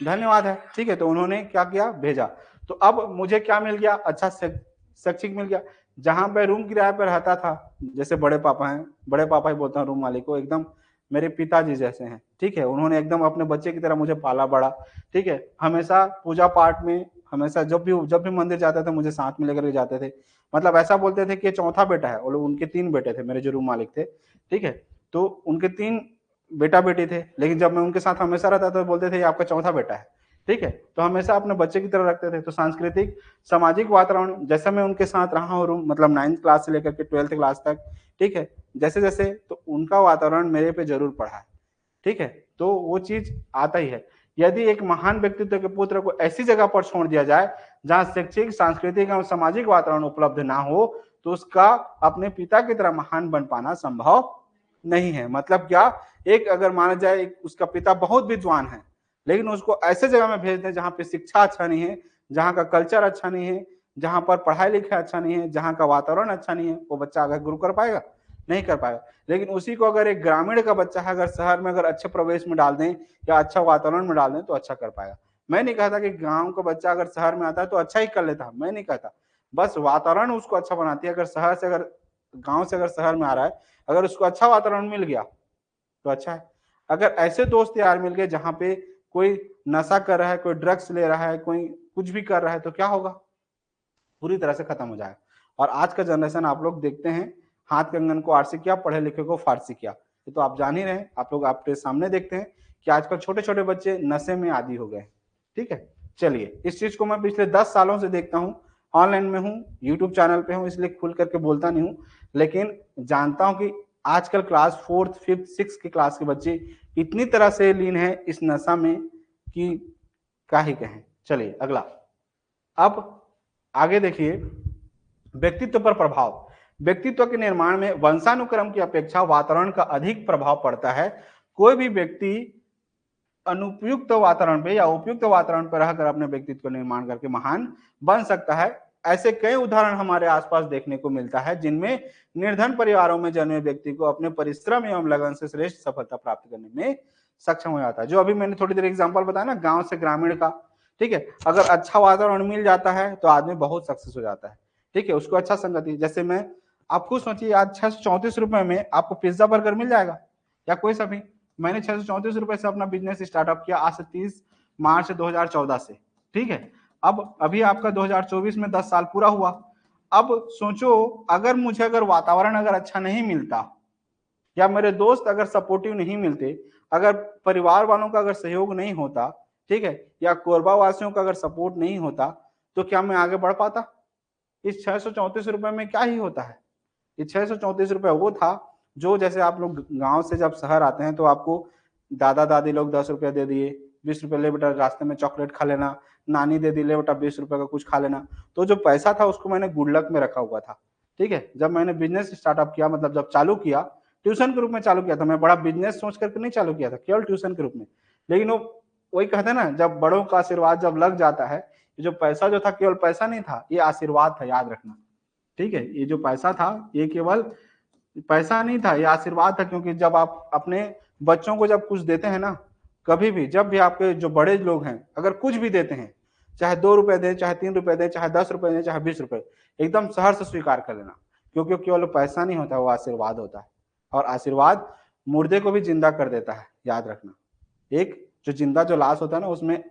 धन्यवाद है। ठीक है, तो उन्होंने क्या किया, भेजा। तो अब मुझे क्या मिल गया, अच्छा शैक्षिक मिल गया। जहां पे रूम किराए पर रहता था, जैसे बड़े पापा हैं, बड़े पापा ही बोलता हूँ रूम मालिक को, एकदम मेरे पिताजी जैसे हैं। ठीक है, उन्होंने एकदम अपने बच्चे की तरह मुझे पाला बड़ा। ठीक है, हमेशा पूजा पाठ में, हमेशा जब भी मंदिर जाते थे मुझे साथ में लेकर के जाते थे। मतलब ऐसा बोलते थे कि चौथा बेटा है, और उनके 3 बेटे थे, मेरे जो रूम मालिक थे। ठीक है, तो उनके 3 बेटा बेटी थे, लेकिन जब मैं उनके साथ हमेशा रहता था तो बोलते थे ये आपका चौथा बेटा है। ठीक है, तो हमेशा अपने बच्चे की तरह रखते थे। तो सांस्कृतिक सामाजिक वातावरण, जैसे मैं उनके साथ रहा हूँ, मतलब 9th क्लास से लेकर के 12th क्लास तक, ठीक है, जैसे जैसे, तो उनका वातावरण मेरे पे जरूर पड़ा है। ठीक है, तो वो चीज आता ही है। यदि एक महान व्यक्तित्व के पुत्र को ऐसी जगह पर छोड़ दिया जाए जहां शैक्षिक, सांस्कृतिक एवं सामाजिक वातावरण उपलब्ध ना हो, तो उसका अपने पिता की तरह महान बन पाना संभव नहीं है। मतलब क्या, एक अगर माना जाए उसका पिता बहुत विद्वान है, लेकिन उसको ऐसे जगह में भेज दें जहाँ पे शिक्षा अच्छा नहीं है, जहाँ का कल्चर अच्छा नहीं है, जहाँ पर पढ़ाई लिखाई अच्छा नहीं है, जहाँ का वातावरण अच्छा नहीं है, वो बच्चा आगे ग्रो कर पाएगा? नहीं कर पाएगा। लेकिन उसी को अगर एक ग्रामीण का बच्चा है, अगर शहर में अगर अच्छे प्रवेश में डाल दें या अच्छा वातावरण में डाल दें तो अच्छा कर पाएगा। मैं नहीं कहता कि गाँव का बच्चा अगर शहर में आता है तो अच्छा ही कर लेता, मैं नहीं कहता। बस वातावरण उसको अच्छा बनाती है। अगर गाँव से अगर शहर में आ रहा है, अगर उसको अच्छा वातावरण मिल गया तो अच्छा है। अगर ऐसे दोस्त यार मिल गए जहाँ पे कोई नशा कर रहा है, कोई ड्रग्स ले रहा है, कोई कुछ भी कर रहा है तो क्या होगा? पूरी तरह से खत्म हो जाएगा। और आज का जनरेशन आप लोग देखते हैं, हाथ कंगन को आरसी किया, पढ़े लिखे को फारसी किया। ये तो आप जान ही रहे हैं, आप लोग आपके सामने देखते हैं कि आजकल छोटे-छोटे बच्चे नशे में आदी हो गए हैं। ठीक है? चलिए, इस चीज़ को मैं पिछले 10 सालों से देखता हूँ, ऑनलाइन में हूँ, यूट्यूब चैनल पे हूँ, इसलिए खुल करके बोलता नहीं हूँ। लेकिन जानता हूँ कि आजकल क्लास 4th, 5th, 6th की क्लास के बच्चे इतनी तरह से लीन हैं इस नशा में कि क्या ही कहें। चलिए अगला। अब आगे देखिए, व्यक्तित्व पर प्रभाव। व्यक्तित्व के निर्माण में वंशानुक्रम की अपेक्षा वातावरण का अधिक प्रभाव पड़ता है। कोई भी व्यक्ति अनुपयुक्त वातावरण पे या उपयुक्त वातावरण पर रहकर अपने व्यक्तित्व का निर्माण करके महान बन सकता है। ऐसे कई उदाहरण हमारे आसपास देखने को मिलता है जिनमें निर्धन परिवारों में जन्मे व्यक्ति को अपने परिश्रम एवं लगन से श्रेष्ठ सफलता प्राप्त करने में सक्षम हो जाता है। जो अभी मैंने थोड़ी देर एग्जांपल बताया ना, गांव से ग्रामीण का, ठीक है, अगर अच्छा वातावरण मिल जाता है तो आदमी बहुत सक्सेस हो जाता है। ठीक है, उसको अच्छा संगति, जैसे मैं, आप खुद सोचिए आज 634 रुपए में आपको पिज्जा बर्गर मिल जाएगा या कोई सा भी। मैंने 634 रुपए से अपना बिजनेस स्टार्टअप किया आज से 30 मार्च 2014 से। ठीक है, अब अभी आपका 2024 में 10 साल पूरा हुआ। अब सोचो, अगर वातावरण अगर अच्छा नहीं मिलता या मेरे दोस्त अगर सपोर्टिव नहीं मिलते, अगर परिवार वालों का अगर सहयोग नहीं होता, ठीक है, या कोरबा वासियों का अगर सपोर्ट नहीं होता तो क्या मैं आगे बढ़ पाता? इस 634 रुपए में क्या ही होता है? ये 634 रुपए वो था जो, जैसे आप लोग गांव से जब शहर आते हैं तो आपको दादा दादी लोग 10 रुपए दे दिए, 20 रुपए ले बेटा रास्ते में चॉकलेट खा लेना, नानी दे दी ले बेटा 20 रुपए का कुछ खा लेना। तो जो पैसा था उसको मैंने गुडलक में रखा हुआ था। ठीक है, जब मैंने बिजनेस स्टार्टअप किया, मतलब जब चालू किया, ट्यूशन के रूप में चालू किया था। मैं बड़ा बिजनेस सोच करके नहीं चालू किया था, केवल ट्यूशन के रूप में। लेकिन वो वही कहते हैं ना, जब बड़ों का आशीर्वाद जब लग जाता है, जो पैसा जो था केवल पैसा नहीं था, ये आशीर्वाद था, याद रखना। ठीक है, ये जो पैसा था ये केवल पैसा नहीं था, ये आशीर्वाद था। क्योंकि जब आप अपने बच्चों को जब कुछ देते हैं ना, कभी भी जब भी आपके जो बड़े लोग हैं अगर कुछ भी देते हैं, चाहे 2 रुपए दें, चाहे 3 रुपए दें, चाहे 10 रुपए दें, चाहे 20 रुपए, एकदम सहर्ष से स्वीकार कर लेना। क्योंकि केवल पैसा नहीं होता, वो आशीर्वाद होता है। और आशीर्वाद मुर्दे को भी जिंदा कर देता है, याद रखना। एक जो जिंदा जो लाश होता है ना, उसमें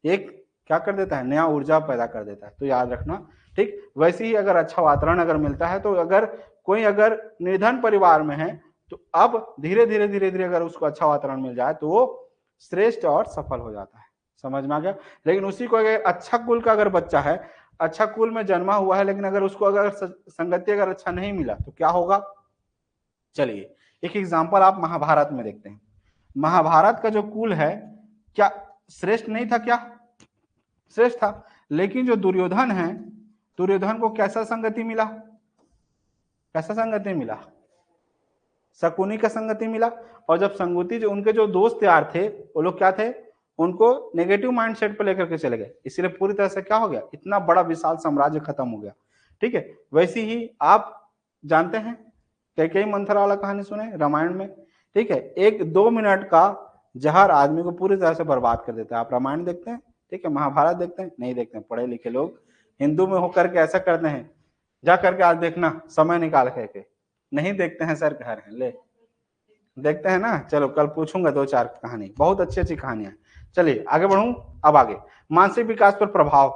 एक क्या कर देता है, नया ऊर्जा पैदा कर देता है। तो याद रखना। ठीक वैसे ही अगर अच्छा वातावरण अगर मिलता है, तो अगर निर्धन परिवार में है तो अब धीरे धीरे अगर उसको अच्छा वातावरण मिल जाए तो वो श्रेष्ठ और सफल हो जाता है। समझ में आ गया? लेकिन उसी को अगर अच्छा कुल का अगर बच्चा है, अच्छा कुल में जन्मा हुआ है, लेकिन अगर उसको अगर संगति अगर अच्छा नहीं मिला तो क्या होगा? चलिए एक एग्जाम्पल आप महाभारत में देखते हैं। महाभारत का जो कुल है, क्या श्रेष्ठ नहीं था? क्या श्रेष्ठ था। लेकिन जो दुर्योधन है, दुर्योधन को कैसा संगति मिला? कैसा संगति मिला? शकुनी का संगति मिला। और जब संगति जो उनके जो दोस्त यार थे, वो लोग क्या थे, उनको नेगेटिव माइंडसेट पे लेकर के चले गए। इसलिए पूरी तरह से क्या हो गया, इतना बड़ा विशाल साम्राज्य खत्म हो गया। ठीक है, वैसे ही आप जानते हैं कैकेयी मंथरा वाला कहानी सुने रामायण में। ठीक है, 1-2 मिनट का जहर आदमी को पूरी तरह से बर्बाद कर देता है। आप रामायण देखते हैं? ठीक है, महाभारत देखते हैं? नहीं देखते हैं। पढ़े लिखे लोग हिंदू में होकर के ऐसा करते हैं, जा करके आज देखना समय निकाल करके। नहीं देखते हैं सर, कह रहे हैं ले देखते हैं ना। चलो कल पूछूंगा 2-4 कहानी, बहुत अच्छी अच्छी कहानियां। चलिए आगे बढ़ूं। अब आगे मानसिक विकास पर प्रभाव।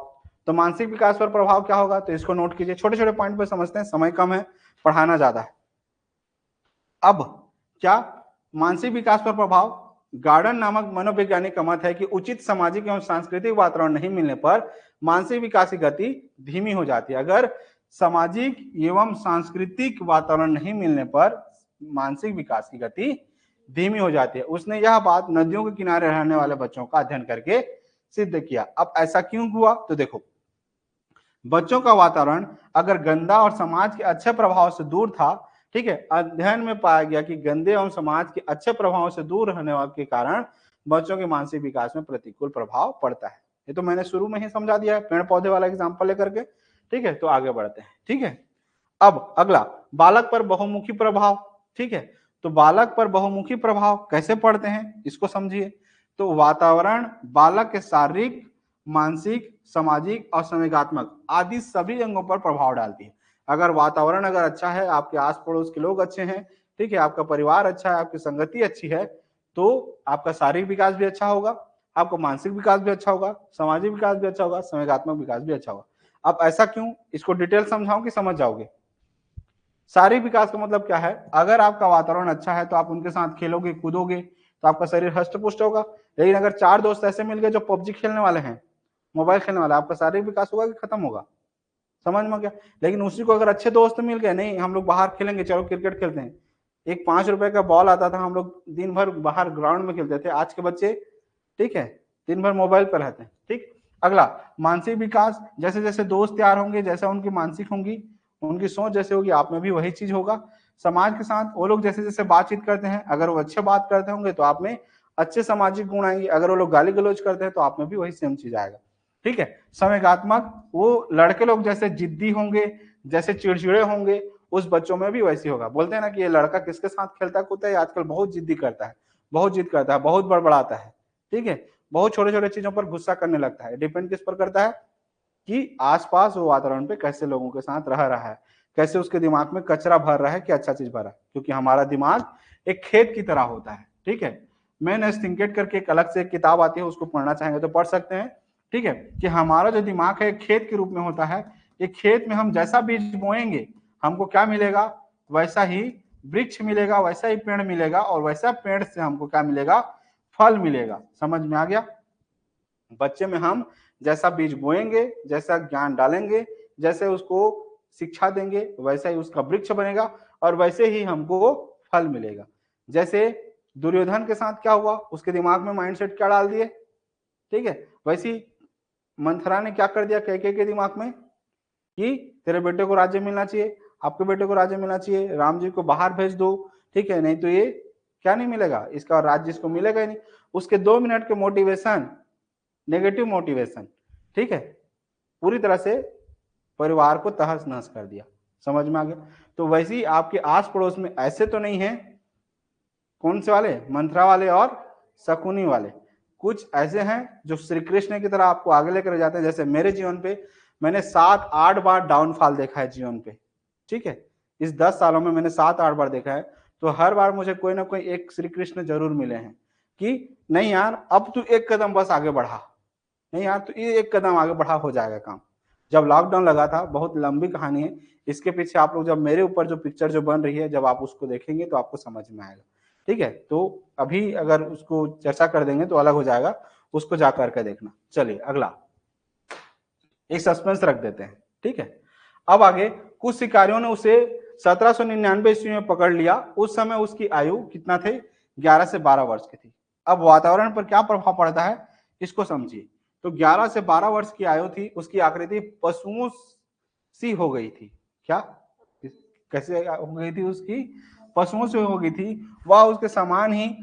तो मानसिक विकास पर प्रभाव क्या होगा, तो इसको नोट कीजिए। छोटे छोटे पॉइंट पर समझते हैं, समय कम है, पढ़ाना ज्यादा है। अब क्या मानसिक विकास पर प्रभाव? गार्डन नामक मनोवैज्ञानिक का मत है कि उचित सामाजिक एवं सांस्कृतिक वातावरण नहीं मिलने पर मानसिक विकास की गति धीमी हो जाती है। अगर सामाजिक एवं सांस्कृतिक वातावरण नहीं मिलने पर मानसिक विकास की गति धीमी हो जाती है। उसने यह बात नदियों के किनारे रहने वाले बच्चों का अध्ययन करके सिद्ध किया। अब ऐसा क्यों हुआ, तो देखो, बच्चों का वातावरण अगर गंदा और समाज के अच्छे प्रभाव से दूर था, ठीक है, अध्ययन में पाया गया कि गंदे एवं समाज के अच्छे प्रभावों से दूर रहने के कारण बच्चों के मानसिक विकास में प्रतिकूल प्रभाव पड़ता है। ये तो मैंने शुरू में ही समझा दिया है पेड़ पौधे वाला एग्जाम्पल लेकर के। ठीक है, तो आगे बढ़ते हैं। ठीक है, अब अगला बालक पर बहुमुखी प्रभाव। ठीक है, तो बालक पर बहुमुखी प्रभाव कैसे पड़ते हैं इसको समझिए। तो वातावरण बालक के शारीरिक, मानसिक, सामाजिक और संवेगात्मक आदि सभी अंगों पर प्रभाव डालती है। अगर वातावरण अगर अच्छा है, आपके आस पड़ोस के लोग अच्छे हैं, ठीक है, आपका परिवार अच्छा है, आपकी संगति अच्छी है, तो आपका शारीरिक विकास भी अच्छा होगा, आपका मानसिक विकास भी अच्छा होगा, सामाजिक विकास भी अच्छा होगा, संवेगात्मक विकास भी अच्छा होगा। अब ऐसा क्यों, इसको डिटेल समझाऊं कि समझ जाओगे? शारीरिक विकास का मतलब क्या है? अगर आपका वातावरण अच्छा है तो आप उनके साथ खेलोगे कूदोगे तो आपका शरीर हष्ट पुष्ट होगा। लेकिन अगर 4 दोस्त ऐसे मिल गए जो पबजी खेलने वाले हैं, मोबाइल खेलने वाले, आपका शारीरिक विकास होगा कि खत्म होगा? समझ में गया? लेकिन उसी को अगर अच्छे दोस्त मिल गए, नहीं हम लोग बाहर खेलेंगे, चलो क्रिकेट खेलते हैं, एक 5 रुपए का बॉल आता था, हम लोग दिन भर बाहर ग्राउंड में खेलते थे। आज के बच्चे, ठीक है, दिन भर मोबाइल पर रहते हैं। ठीक, अगला मानसिक विकास, जैसे जैसे दोस्त तैयार होंगे, जैसे उनकी मानसिक होंगी, उनकी सोच जैसे होगी, आप में भी वही चीज होगा। समाज के साथ वो लोग जैसे जैसे बातचीत करते हैं, अगर वो अच्छे बात करते होंगे तो आप में अच्छे सामाजिक गुण आएंगे, अगर वो लोग गाली गलौज करते हैं तो आप में भी वही सेम चीज आएगा। ठीक है, संवेगात्मक, वो लड़के लोग जैसे जिद्दी होंगे, जैसे चिड़चिड़े होंगे, उस बच्चों में भी वैसे होगा। बोलते हैं ना कि ये लड़का किसके साथ खेलता कूदता है, आजकल बहुत जिद्दी करता है, बहुत जिद करता है, बहुत बड़बड़ाता है। ठीक है, बहुत छोटे छोटे चीजों पर गुस्सा करने लगता है। डिपेंड किस पर करता है कि आसपास वो वातावरण पे कैसे लोगों के साथ रह रहा है, कैसे उसके दिमाग में कचरा भर रहा है कि अच्छा चीज भर रहा है। क्योंकि हमारा दिमाग एक खेत की तरह होता है। ठीक है, मैन थिंकेट करके एक अलग से एक किताब आती है, उसको पढ़ना चाहेंगे तो पढ़ सकते हैं। ठीक है, कि हमारा जो दिमाग है एक खेत के रूप में होता है। एक खेत में हम जैसा बीज बोएंगे हमको क्या मिलेगा, वैसा ही वृक्ष मिलेगा, वैसा ही पेड़ मिलेगा, और वैसा पेड़ से हमको क्या मिलेगा, फल मिलेगा। समझ में आ गया? बच्चे में हम जैसा बीज बोएंगे, जैसा ज्ञान डालेंगे, जैसे उसको शिक्षा देंगे, वैसा ही उसका वृक्ष बनेगा और वैसे ही हमको फल मिलेगा। जैसे दुर्योधन के साथ क्या हुआ, उसके दिमाग में माइंडसेट क्या डाल दिए, ठीक है, वैसी मंथरा ने क्या कर दिया कैकेयी के दिमाग में कि तेरे बेटे को राज्य मिलना चाहिए, आपके बेटे को राज्य मिलना चाहिए, राम जी को बाहर भेज दो, ठीक है, नहीं तो ये क्या नहीं मिलेगा, इसका राज्य इसको मिलेगा ही नहीं। उसके 2 मिनट के मोटिवेशन, नेगेटिव मोटिवेशन, ठीक है, पूरी तरह से परिवार को तहस नहस कर दिया। समझ में आ गया? तो वैसे ही आपके आस पड़ोस में ऐसे तो नहीं है, कौन से वाले, मंत्रा वाले और शकुनी वाले, कुछ ऐसे हैं जो श्री कृष्ण की तरह आपको आगे लेकर जाते हैं। जैसे मेरे जीवन पे मैंने 7-8 बार डाउनफॉल देखा है जीवन पे। ठीक है, इस 10 सालों में मैंने 7-8 बार देखा है। तो हर बार मुझे कोई ना कोई एक श्री कृष्ण जरूर मिले हैं कि नहीं यार अब तू एक कदम बस आगे बढ़ा, नहीं यार तो ये एक कदम आगे बढ़ा, हो जाएगा काम। जब लॉकडाउन लगा था, बहुत लंबी कहानी है, इसके पीछे आप लोग जब मेरे ऊपर जो पिक्चर जो बन रही है, जब आप उसको देखेंगे तो आपको समझ में आएगा। ठीक है, तो अभी अगर उसको चर्चा कर देंगे तो अलग हो जाएगा, उसको जा करके देखना। चलिए अगला एक सस्पेंस रख देते हैं। ठीक है, अब आगे कुछ शिकारियों ने उसे 1799 ईस्वी में पकड़ लिया। उस समय उसकी आयु कितना थे, 11 से 12 वर्ष की थी। अब वातावरण पर क्या प्रभाव पड़ता है इसको समझिए। तो 11 से 12 वर्ष की आयु थी, उसकी आकृति पशुओं सी हो गई थी। क्या कैसे हो गई थी, उसकी पशुओं से हो गई थी। वह उसके समान ही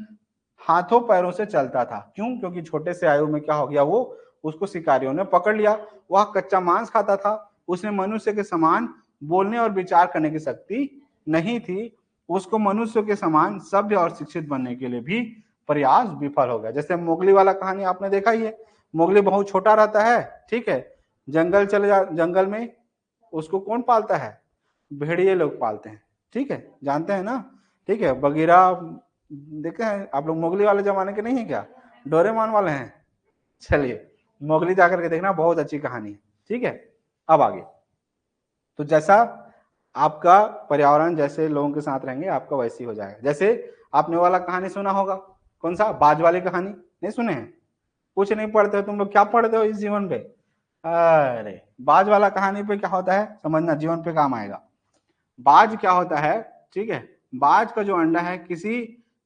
हाथों पैरों से चलता था। क्यों? क्योंकि छोटे से आयु में क्या हो गया, वो उसको शिकारियों ने पकड़ लिया। वह कच्चा मांस खाता था, उसने मनुष्य के समान बोलने और विचार करने की शक्ति नहीं थी। उसको मनुष्य के समान सभ्य और शिक्षित बनने के लिए भी प्रयास विफल हो गया। जैसे मोगली वाला कहानी आपने देखा ही है, मोगली बहुत छोटा रहता है, ठीक है, जंगल चले जा, जंगल में उसको कौन पालता है, भेड़िए लोग पालते हैं। ठीक है, जानते हैं ना? ठीक है, बगीरा देखे हैं आप लोग, मोगली वाले जमाने के नहीं है क्या, डोरेमोन वाले हैं? चलिए मोगली जाकर के देखना, बहुत अच्छी कहानी है। ठीक है, अब आगे तो जैसा आपका पर्यावरण जैसे लोगों के साथ रहेंगे आपका वैसे ही हो जाएगा। जैसे आपने वाला कहानी सुना होगा, कौन सा, बाज वाली कहानी, नहीं सुने हैं? कुछ नहीं पढ़ते हो तुम लोग, क्या पढ़ते हो इस जीवन पे? अरे बाज वाला कहानी पे क्या होता है समझना, जीवन पे काम आएगा। बाज क्या होता है, ठीक है, बाज का जो अंडा है किसी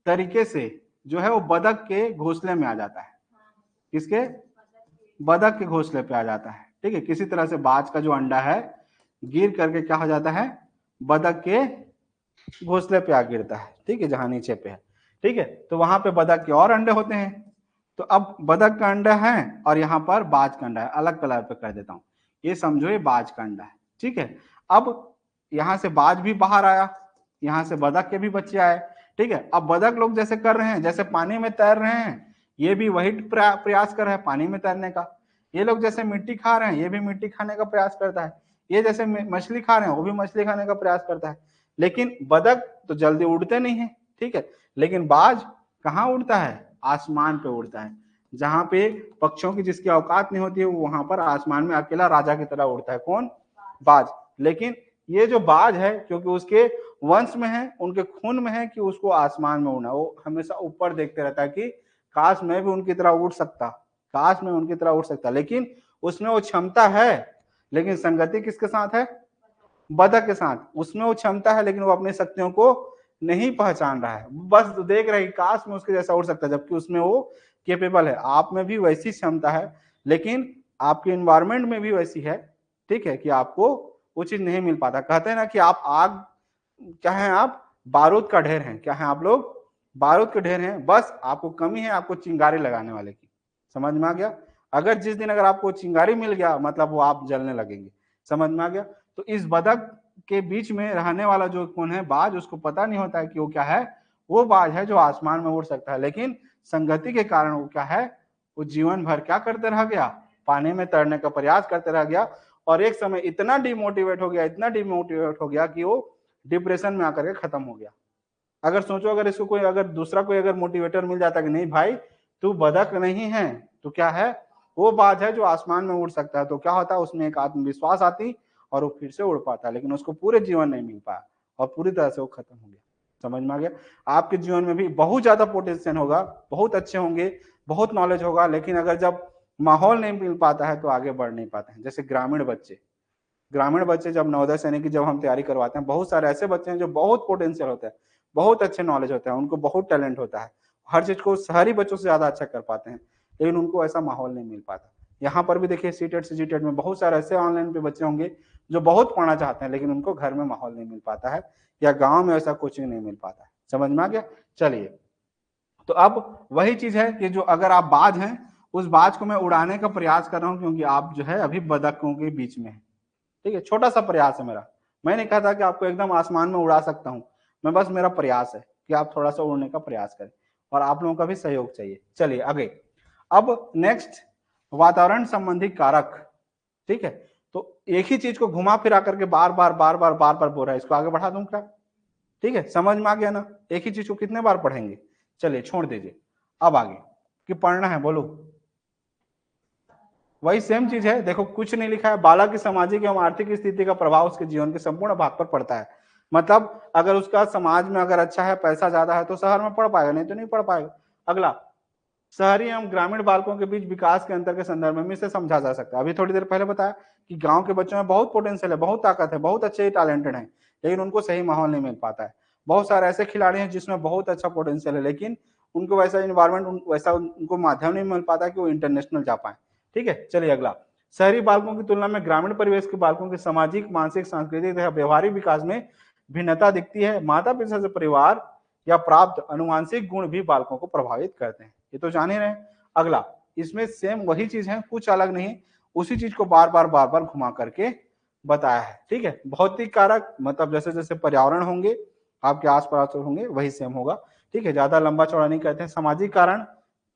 तरीके से जो है वो बतख के घोंसले में आ जाता है। किसके? बतख के घोंसले पे आ जाता है। ठीक है, किसी तरह से बाज का जो अंडा है गिर करके क्या हो जाता है, बतख के घोंसले पे आ गिरता है। ठीक है, जहां नीचे पे है। ठीक है, तो वहां पे बतख के और अंडे होते हैं। तो अब बतख का अंडा है और यहाँ पर बाज का अंडा है, अलग कलर पे कर देता हूँ, ये समझो ये बाज का अंडा है। ठीक है, अब यहाँ से बाज भी बाहर आया, यहाँ से बतख के भी बच्चे आए। ठीक है, अब बतख लोग जैसे कर रहे हैं, जैसे पानी में तैर रहे हैं, ये भी वही प्रयास कर रहे हैं पानी में तैरने का। ये लोग जैसे मिट्टी खा रहे हैं, ये भी मिट्टी खाने का प्रयास करता है। ये जैसे मछली खा रहे हैं, वो भी मछली खाने का प्रयास करता है। लेकिन बतख तो जल्दी उड़ते नहीं है। ठीक है, लेकिन बाज कहाँ उड़ता है? आसमान पे उड़ता है। जहां पे पक्षियों की जिसकी औकात नहीं होती है, वो वहां पर आसमान में अकेला राजा की तरह उड़ता है। कौन? बाज। लेकिन ये जो बाज है, क्योंकि उसके वंश में है, उनके खून में है कि उसको आसमान में उड़ना, वो हमेशा ऊपर देखते रहता है कि काश मैं भी उनकी तरह उड़ सकता, काश मैं उनकी तरह उड़ सकता। लेकिन उसमें वो क्षमता है, लेकिन संगति किसके साथ है? बतख के साथ। उसमें वो क्षमता है, लेकिन वो अपनी शक्तियों को नहीं पहचान रहा है, बस देख रहा है काश मैं उसके जैसा उड़ सकता, जबकि उसमें वो केपेबल है। आप में भी वैसी क्षमता है, लेकिन आपके एनवायरमेंट में भी वैसी है। ठीक है, कि आपको वो चीज नहीं मिल पाता। कहते हैं ना कि आप आग, क्या है आप? बारूद का ढेर हैं। क्या है आप लोग? बारूद के ढेर हैं। बस आपको कमी है आपको चिंगारी लगाने वाले की। समझ में आ गया? अगर जिस दिन अगर आपको चिंगारी मिल गया, मतलब वो आप जलने लगेंगे। समझ में आ गया? तो इस बतख के बीच में रहने वाला जो कौन है? बाज। उसको पता नहीं होता है कि वो क्या है। वो बाज है जो आसमान में उड़ सकता है, लेकिन संगति के कारण वो क्या है? वो जीवन भर क्या करते रह गया? पानी में तैरने का प्रयास करते रह गया। और एक समय इतना डिमोटिवेट हो गया, इतना डिमोटिवेट हो गया कि वो डिप्रेशन में आकर के खत्म हो गया। अगर सोचो, अगर इसको कोई, अगर दूसरा कोई अगर मोटिवेटर मिल जाता कि नहीं भाई तू बतख नहीं है, तो क्या है? वो बाज है जो आसमान में उड़ सकता है, तो क्या होता है? उसमें एक आत्मविश्वास आती और वो फिर से उड़ पाता, लेकिन उसको पूरे जीवन नहीं मिल पाया और पूरी तरह से वो खत्म हो गया। समझ में आ गया? आपके जीवन में भी बहुत ज्यादा पोटेंशियल होगा, बहुत अच्छे होंगे, बहुत नॉलेज होगा, लेकिन अगर जब माहौल नहीं मिल पाता है तो आगे बढ़ नहीं पाते हैं। जैसे ग्रामीण बच्चे जब नवोदय सैनिक की जब हम तैयारी करवाते हैं, बहुत सारे ऐसे बच्चे हैं जो बहुत पोटेंशियल होते हैं, बहुत अच्छे नॉलेज होता है, उनको बहुत टैलेंट होता है, हर चीज को शहरी बच्चों से ज्यादा अच्छा कर पाते हैं, लेकिन उनको ऐसा माहौल नहीं मिल पाता। यहाँ पर भी देखिए सीटेट सीजीटेट में बहुत सारे ऐसे ऑनलाइन पे बच्चे होंगे जो बहुत पढ़ना चाहते हैं, लेकिन उनको घर में माहौल नहीं मिल पाता है, या गाँव में ऐसा कोचिंग नहीं मिल पाता है। समझ में आ गया? चलिए, तो अब वही चीज है कि जो अगर आप बाज हैं, उस बाज को मैं उड़ाने का प्रयास कर रहा हूँ, क्योंकि आप जो है अभी बतखों के बीच में है। ठीक है, छोटा सा प्रयास है मेरा। मैं नहीं कहता कि आपको एकदम आसमान में उड़ा सकता हूँ, मैं बस, मेरा प्रयास है कि आप थोड़ा सा उड़ने का प्रयास करें, और आप लोगों का भी सहयोग चाहिए। चलिए आगे। अब नेक्स्ट, वातावरण संबंधी कारक। ठीक है, तो एक ही चीज को घुमा फिरा करके बार बार बार बार बार बार बोल रहा है, इसको आगे बढ़ा दूं क्या? ठीक है, समझ में आ गया ना? एक ही चीज को कितने बार पढ़ेंगे? चलिए छोड़ दीजिए, अब आगे कि पढ़ना है, बोलो। वही सेम चीज है, देखो कुछ नहीं लिखा है। बालक की सामाजिक एवं आर्थिक स्थिति का प्रभाव उसके जीवन के संपूर्ण भाग पर पड़ता है। मतलब अगर उसका समाज में अगर अच्छा है, पैसा ज्यादा है, तो शहर में पढ़ पाएगा, नहीं तो नहीं पढ़ पाएगा। अगला, शहरी एवं ग्रामीण बालकों के बीच विकास के अंतर के संदर्भ में इसे समझा जा सकता है। अभी थोड़ी देर पहले बताया कि गांव के बच्चों में बहुत पोटेंशियल है, बहुत ताकत है, बहुत अच्छे टैलेंटेड है, लेकिन उनको सही माहौल नहीं मिल पाता है। बहुत सारे ऐसे खिलाड़ी हैं जिसमें बहुत अच्छा पोटेंशियल है, लेकिन उनको वैसा इन्वायरमेंट, वैसा उनको माध्यम नहीं मिल पाता कि वो इंटरनेशनल जा पाए। ठीक है, चलिए अगला। शहरी बालकों की तुलना में ग्रामीण परिवेश के बालकों के सामाजिक, मानसिक, सांस्कृतिक तथा व्यवहारिक विकास में भिन्नता दिखती है। माता पिता से परिवार या प्राप्त अनुवांशिक गुण भी बालकों को प्रभावित करते हैं, ये तो जान ही रहे हैं। अगला, इसमें सेम वही चीज है, कुछ अलग नहीं, उसी चीज को बार बार घुमा करके बताया है। ठीक है, भौतिक कारक मतलब जैसे जैसे पर्यावरण होंगे, आपके आसपास होंगे, वही सेम होगा। ठीक है, ज्यादा लंबा चौड़ा नहीं कहते हैं। सामाजिक कारण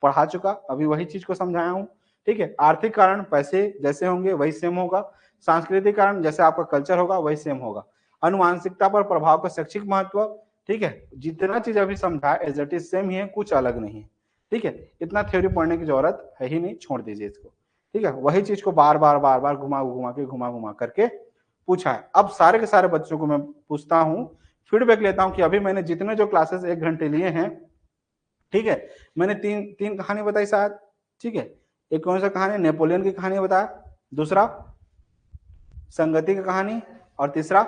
पढ़ा चुका, अभी वही चीज को समझाया हूँ। ठीक है, आर्थिक कारण पैसे जैसे होंगे वही सेम होगा। सांस्कृतिक कारण जैसे आपका कल्चर होगा वही सेम होगा। अनुवांशिकता पर प्रभाव का शैक्षिक महत्व, ठीक है, जितना चीज अभी समझा एज इट इज सेम ही है, कुछ अलग नहीं है। ठीक है, इतना थ्योरी पढ़ने की जरूरत है ही नहीं, छोड़ दीजिए इसको। ठीक है, वही चीज को बार बार घुमा घुमा करके पूछा है। अब सारे के सारे बच्चों को मैं पूछता हूँ, फीडबैक लेता हूँ कि अभी मैंने जितने जो क्लासेस 1 घंटे लिए हैं, ठीक है, मैंने तीन कहानी बताई शायद। ठीक है, एक कौन सा कहानी? नेपोलियन की कहानी बताया, दूसरा संगति की कहानी, और तीसरा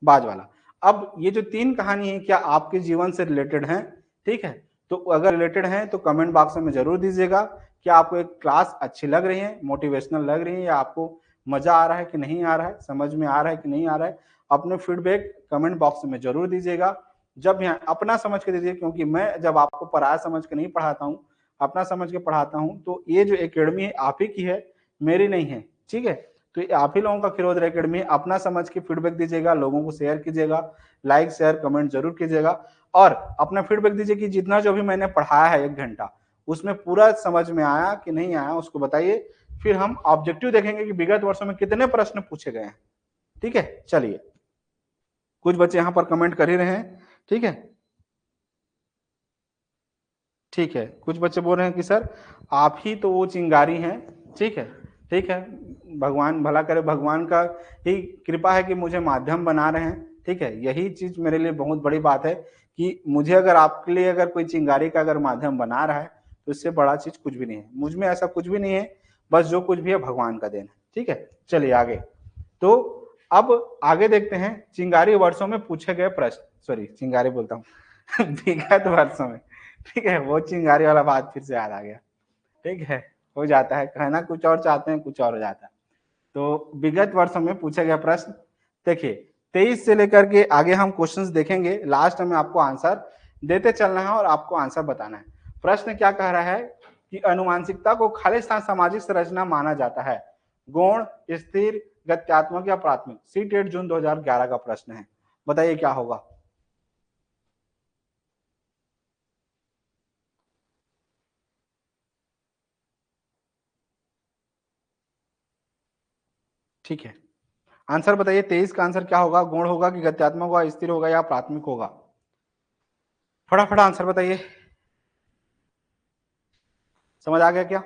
बाज वाला। अब ये जो 3 कहानी है, क्या आपके जीवन से रिलेटेड हैं? ठीक है, तो अगर रिलेटेड हैं तो कमेंट बॉक्स में जरूर दीजिएगा। क्या आपको एक क्लास अच्छी लग रही है, मोटिवेशनल लग रही है, या आपको मजा आ रहा है कि नहीं आ रहा है, समझ में आ रहा है कि नहीं आ रहा है? अपने फीडबैक कमेंट बॉक्स में जरूर दीजिएगा। जब यहाँ अपना समझ के दीजिए, क्योंकि मैं जब आपको पराया समझ के नहीं पढ़ाता हूँ, अपना समझ के पढ़ाता हूँ। तो ये जो एकेडमी है आप ही की है, मेरी नहीं है, ठीक है। तो ये आप ही लोगों का खिरोधर एकेडमी है, अपना समझ के फीडबैक दीजिएगा, लोगों को शेयर कीजिएगा, लाइक शेयर कमेंट जरूर कीजिएगा और अपना फीडबैक दीजिए कि जितना जो भी मैंने पढ़ाया है 1 घंटा उसमें पूरा समझ में आया कि नहीं आया उसको बताइए। फिर हम ऑब्जेक्टिव देखेंगे कि विगत वर्षों में कितने प्रश्न पूछे गए हैं, ठीक है। चलिए, कुछ बच्चे यहाँ पर कमेंट कर ही रहे हैं, ठीक है, ठीक है। कुछ बच्चे बोल रहे हैं कि सर आप ही तो वो चिंगारी हैं, ठीक है, ठीक है। भगवान भला करे, भगवान का ही कृपा है कि मुझे माध्यम बना रहे हैं, ठीक है। यही चीज मेरे लिए बहुत बड़ी बात है कि मुझे अगर आपके लिए अगर कोई चिंगारी का अगर माध्यम बना रहा है तो इससे बड़ा चीज कुछ भी नहीं है। मुझ में ऐसा कुछ भी नहीं है, बस जो कुछ भी है भगवान का देन है, ठीक है। चलिए आगे। तो अब आगे देखते हैं चिंगारी वर्षों में पूछे गए प्रश्न, सॉरी चिंगारी बोलता हूँ विगत वर्षों में, ठीक है। वो चिंगारी वाला बात फिर से याद आ गया, ठीक है। हो जाता है, कहना कुछ और चाहते हैं, कुछ और हो जाता है। तो विगत वर्षों में पूछे गए प्रश्न देखिए, 23 से लेकर के आगे हम क्वेश्चंस देखेंगे, लास्ट में आपको आंसर देते चलना है और आपको आंसर बताना है। प्रश्न क्या कह रहा है कि अनुवांशिकता को खालिस्तान सामाजिक संरचना माना जाता है, गौण, स्थिर, गत्यात्मक या प्राथमिक। सीटेट जून 2011 का प्रश्न है, बताइए क्या होगा। ठीक है, आंसर बताइए 23 का आंसर क्या होगा, गुण होगा कि गत्यात्मक होगा, स्थिर होगा या प्राथमिक होगा। फटाफट आंसर बताइए, समझ आ गया क्या,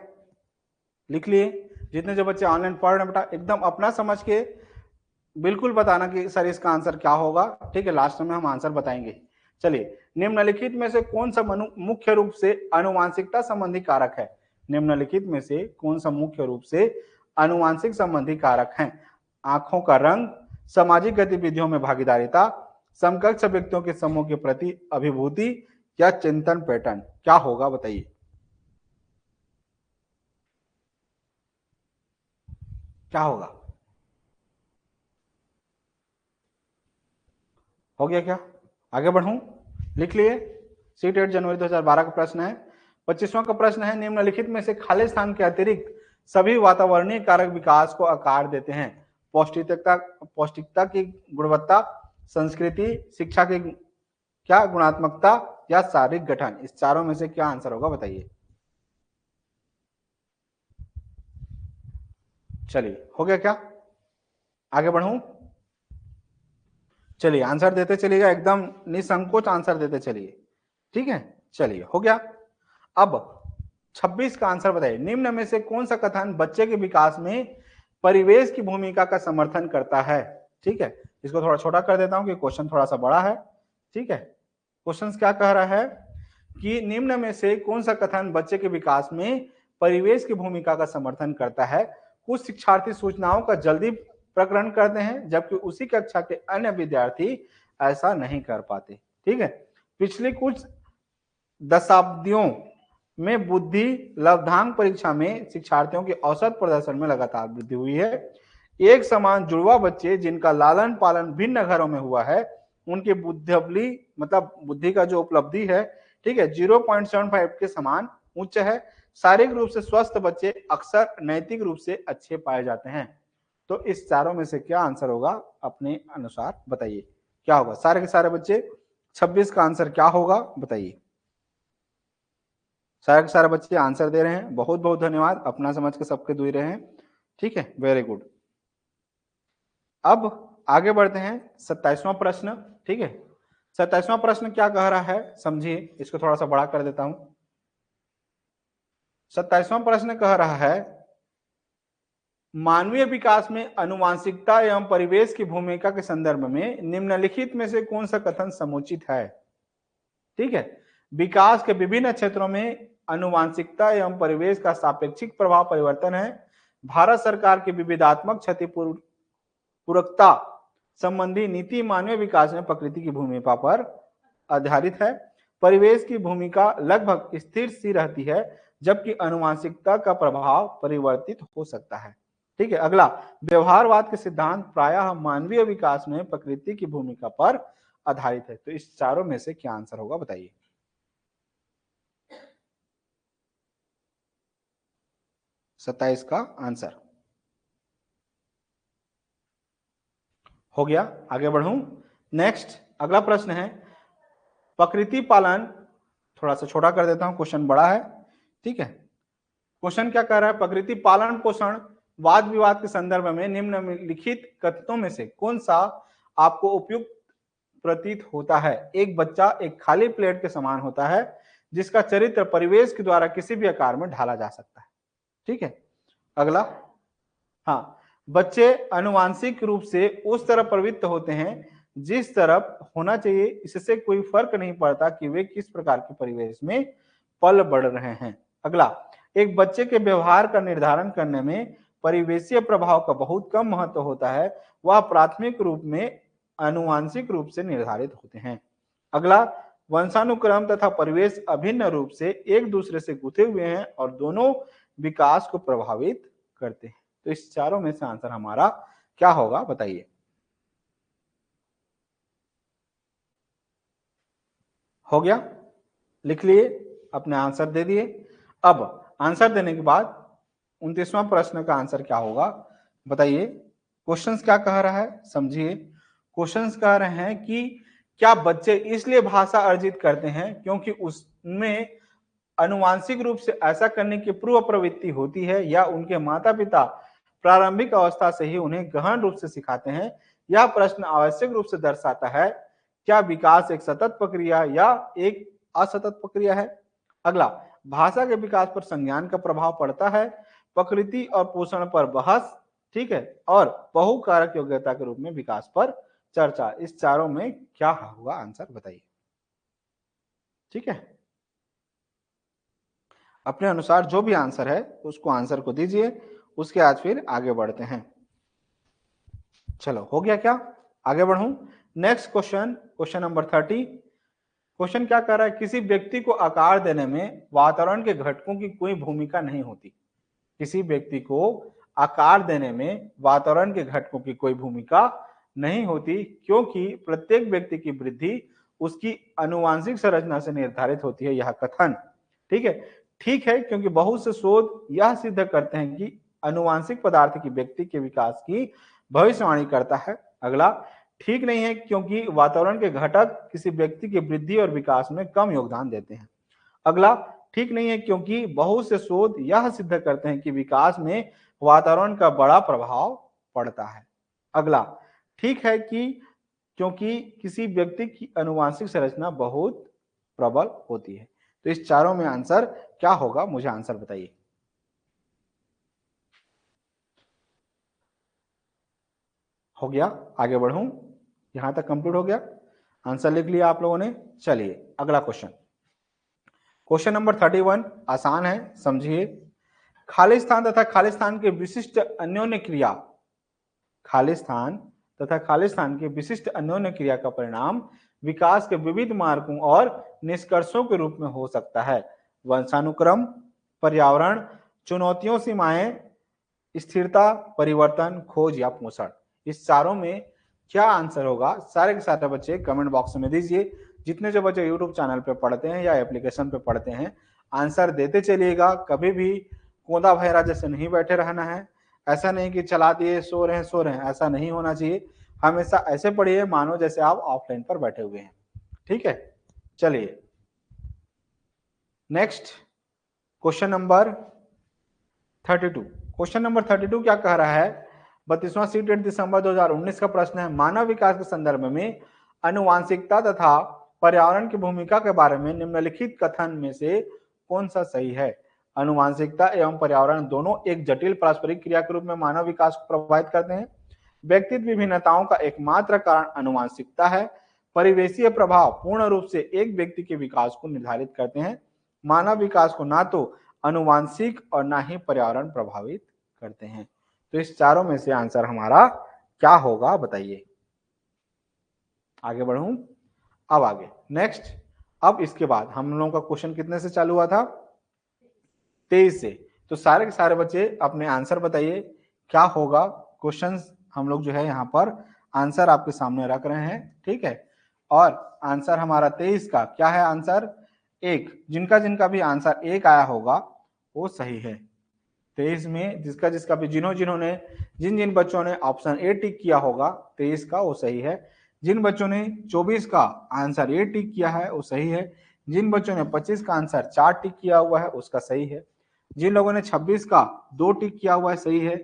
लिख लिए। जितने जो बच्चे ऑनलाइन पढ़ रहे हैं बेटा एकदम अपना समझ के बिल्कुल बताना कि सर इसका आंसर क्या होगा, ठीक है। लास्ट में हम आंसर बताएंगे। चलिए, निम्नलिखित में से कौन सा मुख्य रूप से अनुवांशिकता संबंधी कारक है। निम्नलिखित में से कौन सा मुख्य रूप से अनुवांशिक संबंधी कारक है। आंखों का रंग, सामाजिक गतिविधियों में भागीदारिता, समकक्ष व्यक्तियों के समूह के प्रति अभिभूति या चिंतन पैटर्न। क्या होगा बताइए, क्या होगा। हो गया क्या, आगे बढ़ूं, लिख लिए। सीट 8 जनवरी 2012 का प्रश्न है। 25वां का प्रश्न है, निम्नलिखित में से खाली स्थान के अतिरिक्त सभी वातावरणीय कारक विकास को आकार देते हैं। पौष्टिकता की गुणवत्ता, संस्कृति, शिक्षा की क्या गुणात्मकता या शारीरिक गठन। इस चारों में से क्या आंसर होगा बताइए। चलिए, हो गया क्या, आगे बढ़ूं। चलिए आंसर देते चलिएगा, एकदम निसंकोच आंसर देते चलिए, ठीक है। चलिए हो गया। अब 26 का आंसर बताइए, निम्न में से कौन सा कथन बच्चे के विकास में परिवेश की भूमिका का समर्थन करता है, ठीक है। इसको थोड़ा छोटा कर देता हूं कि क्वेश्चन थोड़ा सा बड़ा है, ठीक है। क्वेश्चन क्या कह रहा है कि निम्न में से कौन सा कथन बच्चे के विकास में परिवेश की भूमिका का समर्थन करता है। कुछ शिक्षार्थी सूचनाओं का जल्दी प्रकरण करते हैं जबकि उसी कक्षा के अन्य विद्यार्थी ऐसा नहीं कर पाते, ठीक है। पिछले कुछ दशाब्दियों में बुद्धि लब्धांक परीक्षा में शिक्षार्थियों के औसत प्रदर्शन में लगातार वृद्धि हुई है। एक समान जुड़वा बच्चे जिनका लालन पालन भिन्न घरों में हुआ है, उनके बुद्धि मतलब बुद्धि का जो उपलब्धि है, ठीक है, 0.75 के समान उच्च है। शारीरिक रूप से स्वस्थ बच्चे अक्सर नैतिक रूप से अच्छे पाए जाते हैं। तो इस चारों में से क्या आंसर होगा अपने अनुसार बताइए, क्या होगा सारे के सारे बच्चे। 26 का आंसर क्या होगा बताइए। सारे के सारे बच्चे आंसर दे रहे हैं, बहुत बहुत धन्यवाद, अपना समझ के सबके दे रहे हैं, ठीक है, वेरी गुड। अब आगे बढ़ते हैं 27वां प्रश्न, ठीक है। 27वां प्रश्न क्या कह रहा है समझिए, इसको थोड़ा सा बड़ा कर देता हूं। 27वां प्रश्न कह रहा है, मानवीय विकास में अनुवांशिकता एवं परिवेश की भूमिका के संदर्भ में निम्नलिखित में से कौन सा कथन समुचित है, ठीक है। विकास के विभिन्न क्षेत्रों में अनुवांशिकता एवं परिवेश का सापेक्षिक प्रभाव परिवर्तन है। भारत सरकार की विविधात्मक क्षतिपूर्वकता संबंधी नीति मानवीय विकास में प्रकृति की भूमिका पर आधारित है। परिवेश की भूमिका लगभग स्थिर सी रहती है जबकि अनुवांशिकता का प्रभाव परिवर्तित हो सकता है, ठीक है। अगला, व्यवहारवाद के सिद्धांत प्रायः मानवीय विकास में प्रकृति की भूमिका पर आधारित है। तो इस चारों में से क्या आंसर होगा बताइए। 27 का आंसर हो गया। आगे बढ़ूं। नेक्स्ट अगला प्रश्न है प्रकृति पालन, थोड़ा सा छोटा कर देता हूं, क्वेश्चन बड़ा है, ठीक है। क्वेश्चन क्या कह रहा है, प्रकृति पालन पोषण वाद विवाद के संदर्भ में निम्नलिखित कथनों में से कौन सा आपको उपयुक्त प्रतीत होता है। एक बच्चा एक खाली प्लेट के समान होता है जिसका चरित्र परिवेश के द्वारा किसी भी आकार में ढाला जा सकता है, ठीक है। अगला, हाँ, बच्चे अनुवांशिक रूप से उस तरफ प्रवृत्त होते हैं जिस तरफ होना चाहिए, इससे कोई फर्क नहीं पड़ता कि वे किस प्रकार के परिवेश में पल बढ़ रहे हैं। अगला, एक बच्चे के व्यवहार का निर्धारण करने में परिवेशीय प्रभाव का बहुत कम महत्व होता है, वह प्राथमिक रूप में अनुवांशिक रूप से निर्धारित होते हैं। अगला, वंशानुक्रम तथा परिवेश अभिन्न रूप से एक दूसरे से गुथे हुए हैं और दोनों विकास को प्रभावित करते हैं। तो इस चारों में से आंसर हमारा क्या होगा बताइए। हो गया, लिख लिए, अपने आंसर दे दिए। अब आंसर देने के बाद 29वां प्रश्न का आंसर क्या होगा बताइए। क्वेश्चंस क्या कह रहा है समझिए। क्वेश्चंस कह रहे हैं कि क्या बच्चे इसलिए भाषा अर्जित करते हैं क्योंकि उसमें अनुवांशिक रूप से ऐसा करने की पूर्व प्रवृत्ति होती है, या उनके माता पिता प्रारंभिक अवस्था से ही उन्हें गहन रूप से सिखाते हैं। यह प्रश्न आवश्यक रूप से दर्शाता है क्या विकास एक सतत प्रक्रिया या एक असतत प्रक्रिया है। अगला, भाषा के विकास पर संज्ञान का प्रभाव पड़ता है, प्रकृति और पोषण पर बहस, ठीक है, और बहुकारक योग्यता के रूप में विकास पर चर्चा। इस चारों में क्या होगा आंसर बताइए, ठीक है। अपने अनुसार जो भी आंसर है उसको आंसर को दीजिए, उसके बाद फिर आगे बढ़ते हैं। चलो, हो गया क्या, आगे बढ़ूं। Next question, question number 30। Question क्या कर रहा है, किसी व्यक्ति को आकार देने में वातावरण के घटकों की कोई भूमिका नहीं होती। किसी व्यक्ति को आकार देने में वातावरण के घटकों की कोई भूमिका नहीं होती क्योंकि प्रत्येक व्यक्ति की वृद्धि उसकी अनुवांशिक संरचना से निर्धारित होती है। यह कथन ठीक है, क्योंकि बहुत से शोध यह सिद्ध करते हैं कि अनुवांशिक पदार्थ की व्यक्ति के विकास की भविष्यवाणी करता है। अगला, ठीक नहीं है क्योंकि वातावरण के घटक किसी व्यक्ति की वृद्धि और विकास में कम योगदान देते हैं। अगला, ठीक नहीं है क्योंकि बहुत से शोध यह सिद्ध करते हैं कि विकास में वातावरण का बड़ा प्रभाव पड़ता है। अगला, ठीक है कि क्योंकि किसी व्यक्ति की अनुवांशिक संरचना बहुत प्रबल होती है। तो इस चारों में आंसर क्या होगा, मुझे आंसर बताइए। हो गया, आगे बढ़ूं, यहां तक कंप्लीट हो गया, आंसर लिख लिया आप लोगों ने। चलिए अगला क्वेश्चन, क्वेश्चन नंबर 31 आसान है, समझिए। खालिस्तान तथा खालिस्तान के विशिष्ट अन्योन्य क्रिया, खालिस्तान तथा खालिस्तान के विशिष्ट अन्योन्य क्रिया का परिणाम विकास के विविध मार्गों और निष्कर्षों के रूप में हो सकता है। वंशानुक्रम, पर्यावरण, चुनौतियों, सीमाएं, स्थिरता, परिवर्तन, खोज या पोषण। इस चारों में क्या आंसर होगा, सारे के सारे बच्चे कमेंट बॉक्स में दीजिए। जितने जो बच्चे यूट्यूब चैनल पे पढ़ते हैं या एप्लीकेशन पे पढ़ते हैं, आंसर देते चलिएगा। कभी भी कोदा भैरा जैसे नहीं बैठे रहना है। ऐसा नहीं कि चला दिए सो रहे हैं, ऐसा नहीं होना चाहिए। हमेशा ऐसे पढ़िए मानो जैसे आप ऑफलाइन पर बैठे हुए हैं, ठीक है। चलिए next, question number 32। Question number 32 क्या कह रहा है, 32वां सीटेट दिसंबर 2019 का प्रश्न है। मानव विकास के संदर्भ में अनुवांशिकता तथा पर्यावरण की भूमिका के बारे में निम्नलिखित कथन में से कौन सा सही है। अनुवांशिकता एवं पर्यावरण दोनों एक जटिल पारस्परिक क्रिया के रूप में मानव विकास को प्रभावित करते हैं। व्यक्तित्व विभिन्नताओं का एकमात्र कारण अनुवांशिकता है। परिवेशीय प्रभाव पूर्ण रूप से एक व्यक्ति के विकास को निर्धारित करते हैं। मानव विकास को ना तो अनुवांशिक और ना ही पर्यावरण प्रभावित करते हैं। तो इस चारों में से आंसर हमारा क्या होगा बताइए। आगे बढ़ूं, अब आगे नेक्स्ट। अब इसके बाद हम लोगों का क्वेश्चन कितने से चालू हुआ था, 23 से। तो सारे के सारे बच्चे अपने आंसर बताइए क्या होगा। क्वेश्चंस हम लोग जो है यहाँ पर आंसर आपके सामने रख रहे हैं, ठीक है। और आंसर हमारा 23 का क्या है, आंसर 1। जिनका जिनका भी आंसर 1 आया होगा वो सही है, 23 में जिसका जिसका भी जिन्होंने जिन बच्चों ने ऑप्शन ए टिक किया होगा 23 का वो सही है। जिन बच्चों ने 24 का आंसर ए टिक किया है वो सही है। जिन बच्चों ने 25 का आंसर 4 टिक किया हुआ है उसका सही है। जिन लोगों ने 26 का 2 टिक किया हुआ है सही है।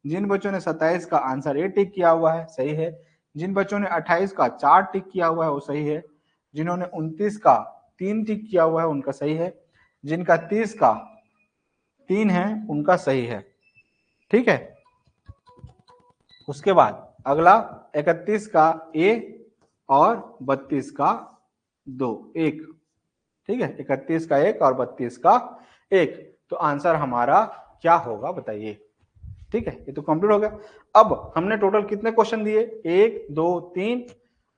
जिन बच्चों ने 27 का आंसर ए टिक किया हुआ है सही है। जिन बच्चों ने 28 का 4 टिक किया हुआ है वो सही है। जिन्होंने 29 का 3 टिक किया हुआ है उनका सही है। जिनका 30 का 3 है उनका सही है। ठीक है, उसके बाद अगला 31 का ए और 32 का 2 1। ठीक है, 31 का 1 और 32 का 1। तो आंसर हमारा क्या होगा बताइए। ठीक है, ये तो कंप्लीट हो गया। अब हमने टोटल कितने क्वेश्चन दिए, 1 2 3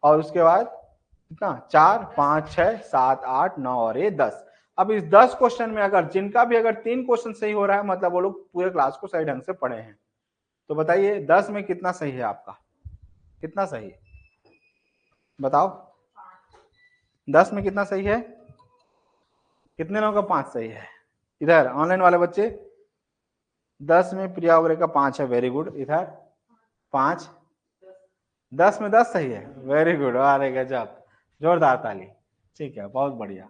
और उसके बाद कितना 4 5 6 7 8 9 और ये 10। अब इस 10 क्वेश्चन में अगर जिनका भी अगर 3 क्वेश्चन सही हो रहा है मतलब वो लोग पूरे क्लास को सही ढंग से पढ़े हैं। तो बताइए 10 में कितना सही है आपका, कितना सही है बताओ। 10 में कितना सही है, कितने लोगों का 5 सही है। इधर ऑनलाइन वाले बच्चे 10 में प्रिया वगैरह का 5 है, वेरी गुड। इधर 5, 10 में 10 सही है, वेरी गुड, अरे गजब, जोरदार ताली। ठीक है, बहुत बढ़िया,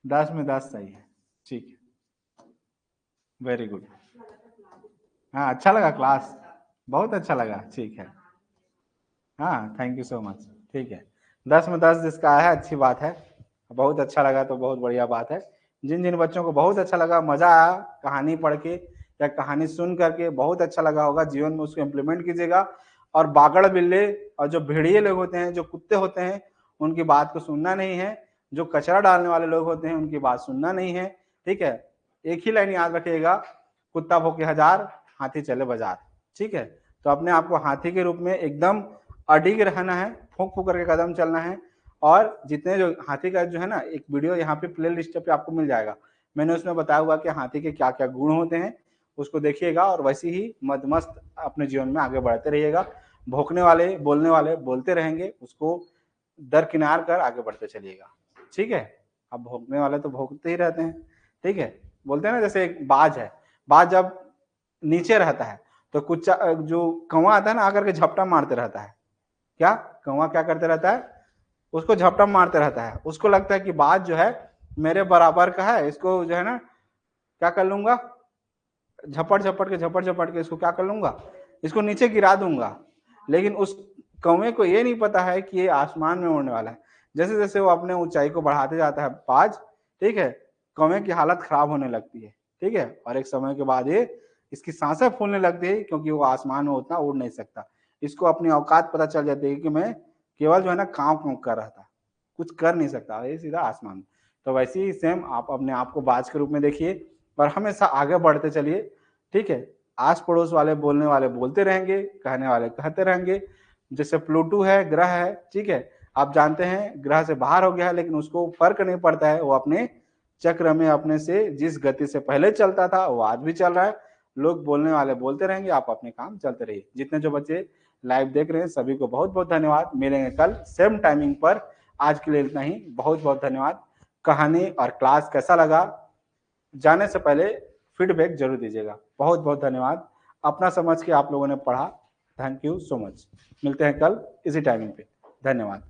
10 में 10 सही है। ठीक है, वेरी गुड। हाँ, अच्छा लगा क्लास, बहुत अच्छा लगा। ठीक है, हाँ, थैंक यू सो मच। ठीक है, 10 में 10 जिसका आया है अच्छी बात है, बहुत अच्छा लगा तो बहुत बढ़िया बात है। जिन जिन बच्चों को बहुत अच्छा लगा, मजा आया कहानी पढ़ के या कहानी सुन करके, बहुत अच्छा लगा होगा, जीवन में उसको इम्प्लीमेंट कीजिएगा। और बागड़ बिल्ले और जो भेड़िए लोग होते हैं, जो कुत्ते होते हैं, उनकी बात को सुनना नहीं है। जो कचरा डालने वाले लोग होते हैं उनकी बात सुनना नहीं है। ठीक है, एक ही लाइन याद रखिएगा, कुत्ता भौंके 1000 हाथी चले बाजार। ठीक है, तो अपने आप को हाथी के रूप में एकदम अडिग रहना है, फूंक फूंक करके कदम चलना है। और जितने जो हाथी का जो है ना, एक वीडियो यहाँ पे प्ले लिस्ट पे आपको मिल जाएगा, मैंने उसमें बताया हुआ कि हाथी के क्या क्या गुण होते हैं, उसको देखिएगा और वैसे ही मदमस्त अपने जीवन में आगे बढ़ते रहिएगा। भौंकने वाले बोलने वाले बोलते रहेंगे, उसको दरकिनार कर आगे बढ़ते चलिएगा। ठीक है, अब भौंकने वाले तो भौंकते ही रहते हैं। ठीक है, बोलते हैं ना, जैसे एक बाज है, बाज जब नीचे रहता है तो कुछ जो कौवा आता है ना आकर के झपटा मारते रहता है। क्या कौवा क्या करते रहता है, उसको झपटा मारते रहता है। उसको लगता है कि बाज जो है मेरे बराबर का है, इसको जो है ना क्या कर लूंगा, झपट झपट के इसको क्या कर लूंगा, इसको नीचे गिरा दूंगा। लेकिन उस कौवे को ये नहीं पता है कि ये आसमान में उड़ने वाला है। जैसे जैसे वो अपने ऊंचाई को बढ़ाते जाता है बाज, ठीक है, कौवे की हालत खराब होने लगती है। ठीक है, और एक समय के बाद ये इसकी सांसें फूलने लगती है क्योंकि वो आसमान में उतना उड़ नहीं सकता। इसको अपनी औकात पता चल जाती है कि मैं केवल जो है ना कांव कांव कर रहा था, कुछ कर नहीं सकता, ये सीधा आसमान। तो वैसे ही सेम आप अपने आप को बाज के रूप में देखिए और हमेशा आगे बढ़ते चलिए। ठीक है, आस पड़ोस वाले बोलने वाले बोलते रहेंगे, कहने वाले कहते रहेंगे। जैसे प्लूटो है, ग्रह है, ठीक है, आप जानते हैं ग्रह से बाहर हो गया है, लेकिन उसको फर्क नहीं पड़ता है, वो अपने चक्र में अपने से जिस गति से पहले चलता था वो आज भी चल रहा है। लोग बोलने वाले बोलते रहेंगे, आप अपने काम चलते रहिए। जितने जो बच्चे लाइव देख रहे हैं सभी को बहुत बहुत धन्यवाद। मिलेंगे कल सेम टाइमिंग पर। आज के लिए इतना ही, बहुत बहुत धन्यवाद। कहानी और क्लास कैसा लगा जाने से पहले फीडबैक जरूर दीजिएगा। बहुत बहुत धन्यवाद, अपना समझ के आप लोगों ने पढ़ा। Thank you so much. मिलते हैं कल इसी टाइमिंग पे, धन्यवाद।